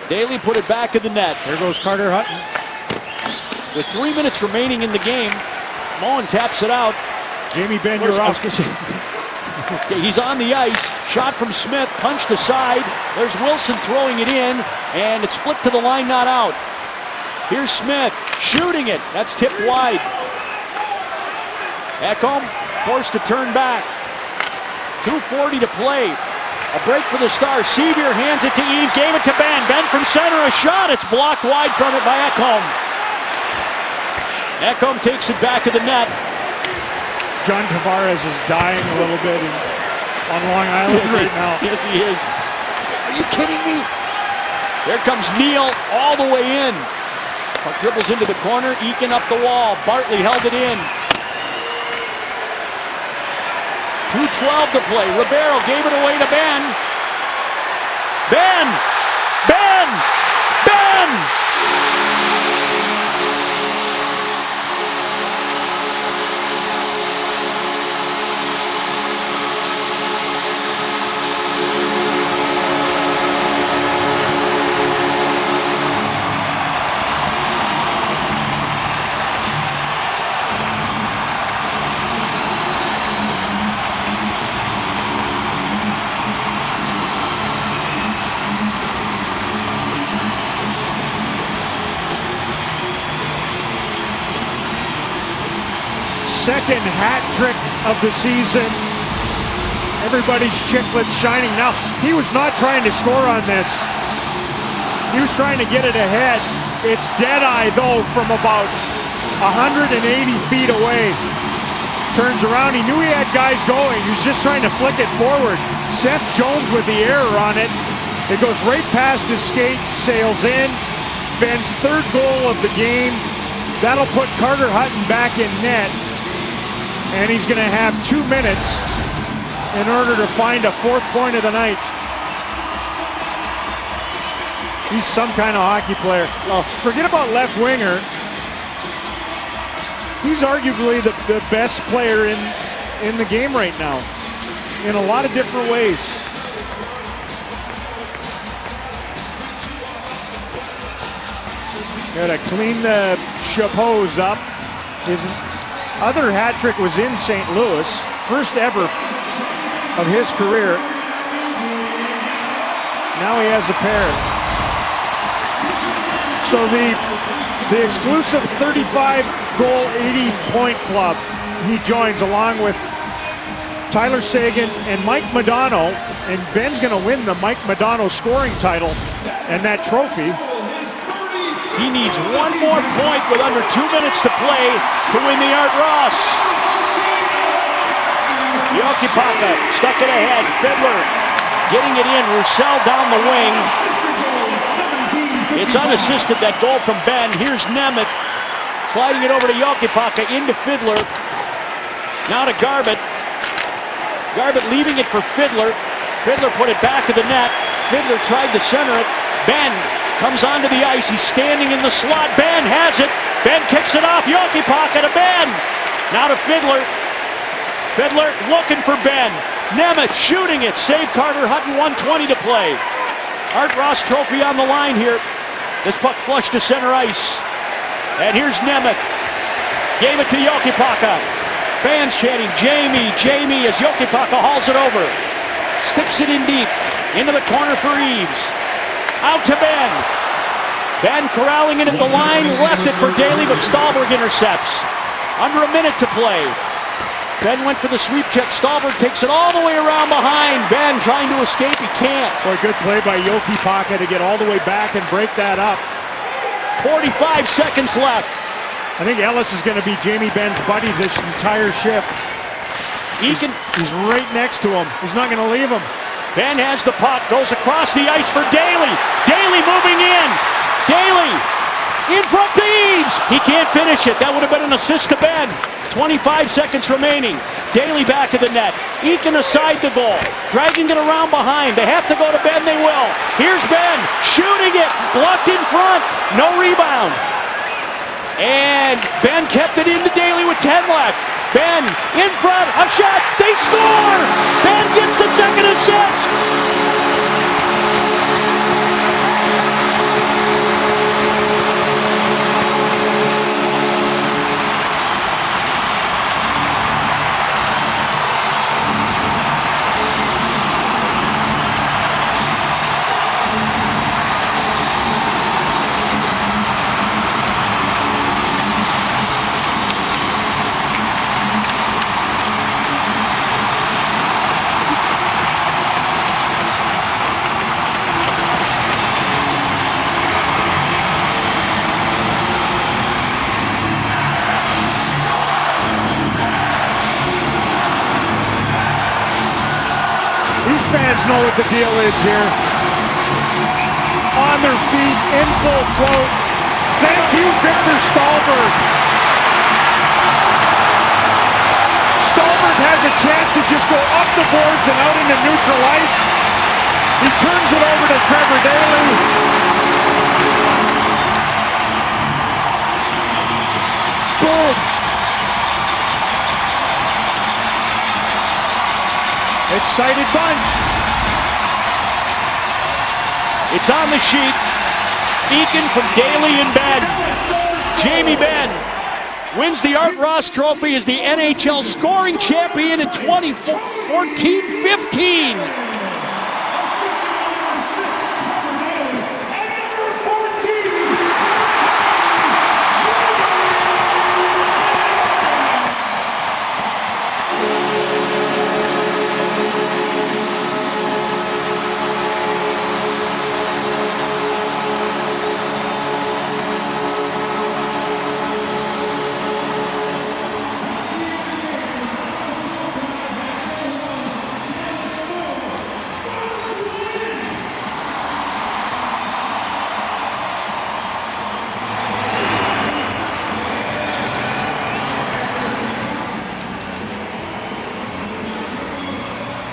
Daly put it back in the net. There goes Carter Hutton. With 3 minutes remaining in the game, Mullen taps it out. Jamie Benn, you're up. Okay, he's on the ice. Shot from Smith, punched aside. There's Wilson throwing it in, and it's flipped to the line, not out. Here's Smith. shooting it. That's tipped wide. Ekholm forced to turn back. 2:40 to play. A break for the Stars. Sevier hands it to Eaves, gave it to Ben. Ben from center, a shot. It's blocked wide from it by Ekholm. Ekholm takes it back to the net. John Tavares is dying a little bit on Long Island right now. Yes, he is. Are you kidding me? There comes Neal all the way in. Puck dribbles into the corner, Eakin up the wall. Bartley held it in. 2:12 to play. Ribeiro gave it away to Ben. Ben! Ben! Ben! Second hat trick of the season. Everybody's chiclet shining. Now, he was not trying to score on this. He was trying to get it ahead. It's dead-eye, though, from about 180 feet away. Turns around. He knew he had guys going. He was just trying to flick it forward. Seth Jones with the error on it. It goes right past his skate, sails in. Ben's third goal of the game. That'll put Carter Hutton back in net. And he's going to have 2 minutes in order to find a fourth point of the night. He's some kind of hockey player. Well, forget about left winger. He's arguably the best player in the game right now in a lot of different ways. Got to clean the chapeaus up. His other hat trick was in St. Louis, first ever of his career. Now he has a pair. So the exclusive 35-goal, 80-point club he joins along with Tyler Seguin and Mike Modano, and Ben's going to win the Mike Modano scoring title and that trophy. He needs one more point with under 2 minutes to play to win the Art Ross. Jokipaka stuck it ahead. Fiddler getting it in. Roussel down the wing. It's unassisted, that goal from Ben. Here's Nemeth sliding it over to Jokipaka into Fiddler. Now to Garbutt. Garbutt leaving it for Fiddler. Fiddler put it back to the net. Fiddler tried to center it. Ben comes onto the ice. He's standing in the slot. Ben has it. Ben kicks it off. Jokipaka to Ben. Now to Fiddler. Fiddler looking for Ben. Nemeth shooting it. Save Carter Hutton. 1:20 to play. Art Ross trophy on the line here. This puck flushed to center ice. And here's Nemeth. Gave it to Jokipaka. Fans chanting, Jamie, Jamie, as Jokipaka hauls it over. Sticks it in deep. Into the corner for Eaves. Out to Ben. Ben corralling it at the line, left it for Daly, but Stahlberg intercepts. Under a minute to play. Ben went for the sweep check. Stahlberg takes it all the way around behind. Ben trying to escape, he can't. Boy, good play by Jokipaka to get all the way back and break that up. 45 seconds left. I think Ellis is going to be Jamie Benn's buddy this entire shift. He's right next to him. He's not going to leave him. Ben has the puck, goes across the ice for Daly. Daly moving in. Daly in front to Eaves. He can't finish it. That would have been an assist to Ben. 25 seconds remaining. Daly back of the net. Eakin aside the goal. Dragging it around behind. They have to go to Ben. They will. Here's Ben shooting it. Blocked in front. No rebound. And Ben kept it into Daly with 10 left. Ben in front, a shot, they score! Ben gets the second assist! Reds know what the deal is here. On their feet, in full float. Thank you, Victor Stalberg. Stalberg has a chance to just go up the boards and out into neutral ice. He turns it over to Trevor Daley. Boom. Excited bunch. It's on the sheet. Eakin from Daley and Benn. Jamie Benn wins the Art Ross Trophy as the NHL scoring champion in 2014-15.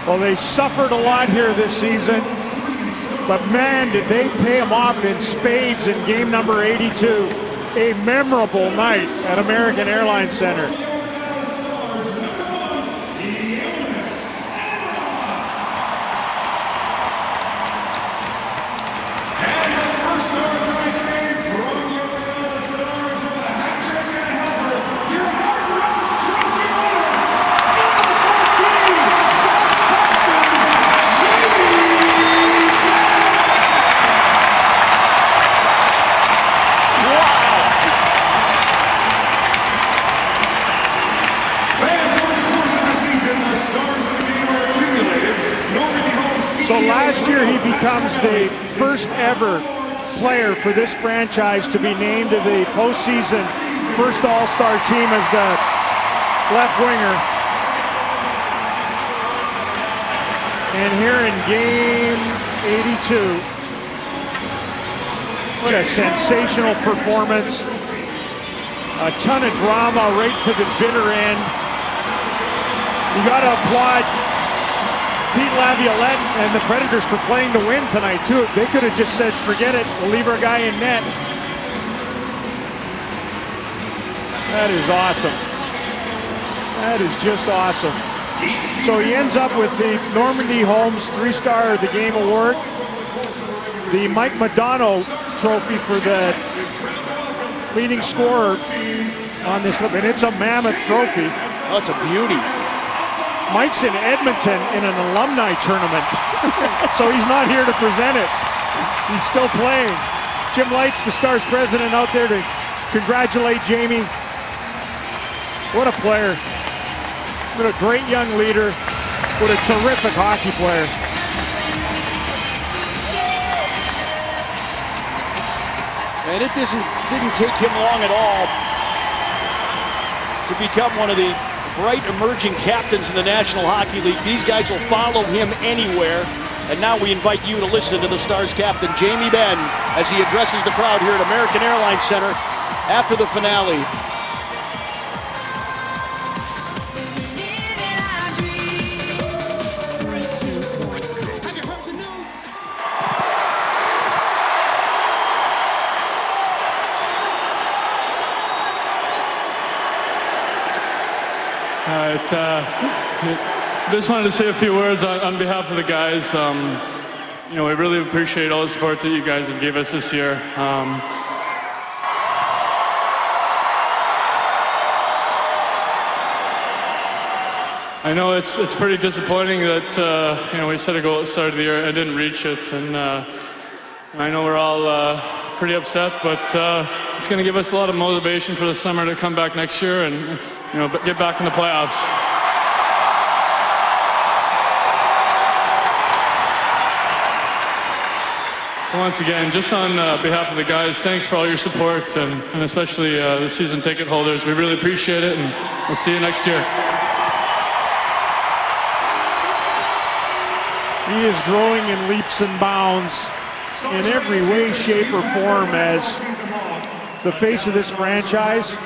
Well, they suffered a lot here this season, but man, did they pay them off in spades in game number 82. A memorable night at American Airlines Center. So last year he becomes the first ever player for this franchise to be named to the postseason first All-Star team as the left winger. And here in game 82, what a sensational performance. A ton of drama right to the bitter end. You got to applaud Pete Laviolette and the Predators for playing to win tonight, too. They could have just said, forget it, we'll leave our guy in net. That is awesome. That is just awesome. So he ends up with the Normandy Holmes 3-Star of the Game Award, the Mike Modano Trophy for the leading scorer on this club, and it's a mammoth trophy. Oh, it's a beauty. Mike's in Edmonton in an alumni tournament, so he's not here to present it. He's still playing. Jim Lights, the Stars president, out there to congratulate Jamie. What a player. What a great young leader. What a terrific hockey player. And it didn't take him long at all to become one of the bright emerging captains in the National Hockey League. These guys will follow him anywhere. And now we invite you to listen to the Stars captain, Jamie Benn, as he addresses the crowd here at American Airlines Center after the finale. Just wanted to say a few words on behalf of the guys. We really appreciate all the support that you guys have gave us this year. I know it's pretty disappointing that we set a goal at the start of the year and didn't reach it, and I know we're all pretty upset, but it's going to give us a lot of motivation for the summer to come back next year and get back in the playoffs. So once again, just on behalf of the guys, thanks for all your support and especially the season ticket holders. We really appreciate it, and we'll see you next year. He is growing in leaps and bounds in every way, shape, or form as the face of this franchise,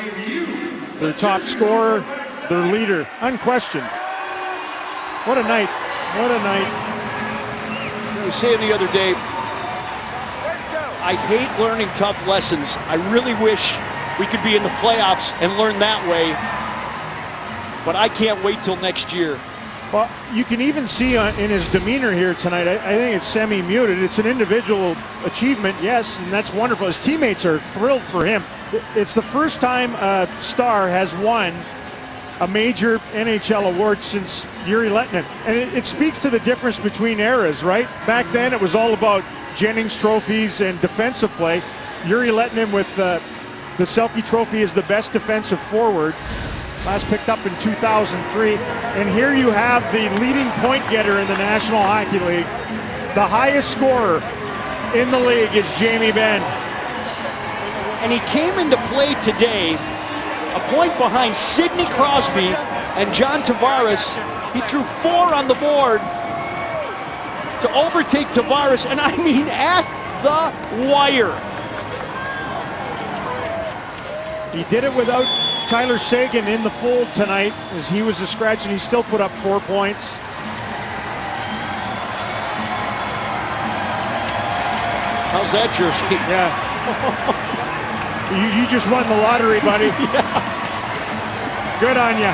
their top scorer, their leader, unquestioned. What a night. What a night. I was saying the other day, I hate learning tough lessons. I really wish we could be in the playoffs and learn that way, but I can't wait till next year. Well, you can even see in his demeanor here tonight, I think it's semi-muted. It's an individual achievement, yes, and that's wonderful. His teammates are thrilled for him. It's the first time a Star has won a major NHL award since Jere Lehtinen. And it speaks to the difference between eras, right? Back then it was all about Jennings trophies and defensive play. Jere Lehtinen with the Selke Trophy is the best defensive forward. Last picked up in 2003. And here you have the leading point getter in the National Hockey League. The highest scorer in the league is Jamie Benn. And he came into play today a point behind Sidney Crosby and John Tavares. He threw 4 on the board to overtake Tavares, and I mean at the wire. He did it without Tyler Seguin in the fold tonight, as he was a scratch, and he still put up 4 points. How's that jersey? Yeah. You just won the lottery, buddy. Yeah. Good on you.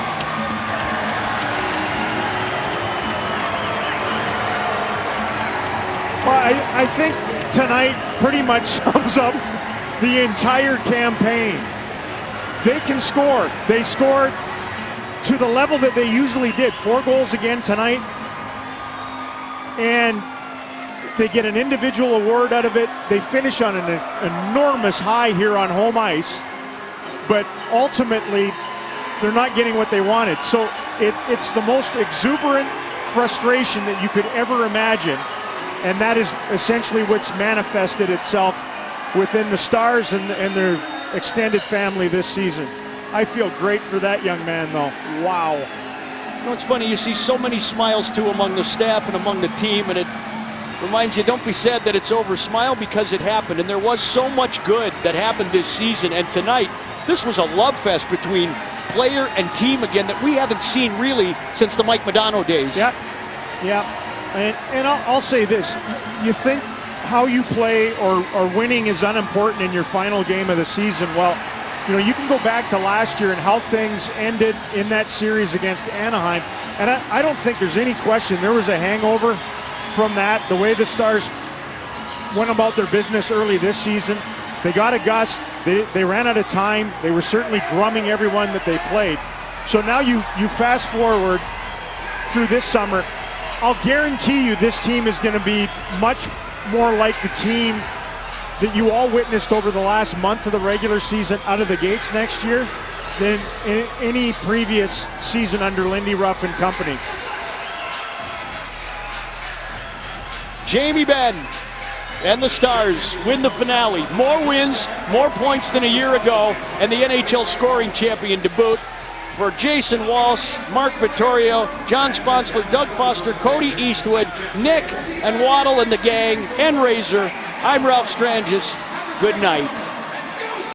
Well, I think tonight pretty much sums up the entire campaign. They can score. They scored to the level that they usually did. 4 goals again tonight. And they get an individual award out of it. They finish on an enormous high here on home ice. But ultimately, they're not getting what they wanted. So it's the most exuberant frustration that you could ever imagine. And that is essentially what's manifested itself within the Stars and their extended family this season. I feel great for that young man, though. Wow. You know, it's funny, you see so many smiles too among the staff and among the team, and it reminds you, don't be sad that it's over. Smile because it happened, and there was so much good that happened this season. And tonight, this was a love fest between player and team again that we haven't seen really since the Mike Modano days. Yep, yep. And I'll say this. You think how you play or winning is unimportant in your final game of the season. Well, you know, you can go back to last year and how things ended in that series against Anaheim. And I don't think there's any question there was a hangover from that, the way the Stars went about their business early this season. They got a gust. They ran out of time. They were certainly drumming everyone that they played. So now you fast forward through this summer. I'll guarantee you this team is going to be much more like the team that you all witnessed over the last month of the regular season out of the gates next year than in any previous season under Lindy Ruff and company. Jamie Benn and the Stars win the finale. More wins, more points than a year ago, and the NHL scoring champion to boot. For Jason Walsh, Mark Vittorio, John Sponsler, Doug Foster, Cody Eastwood, Nick and Waddle and the gang, and Razor, I'm Ralph Strangis. Good night.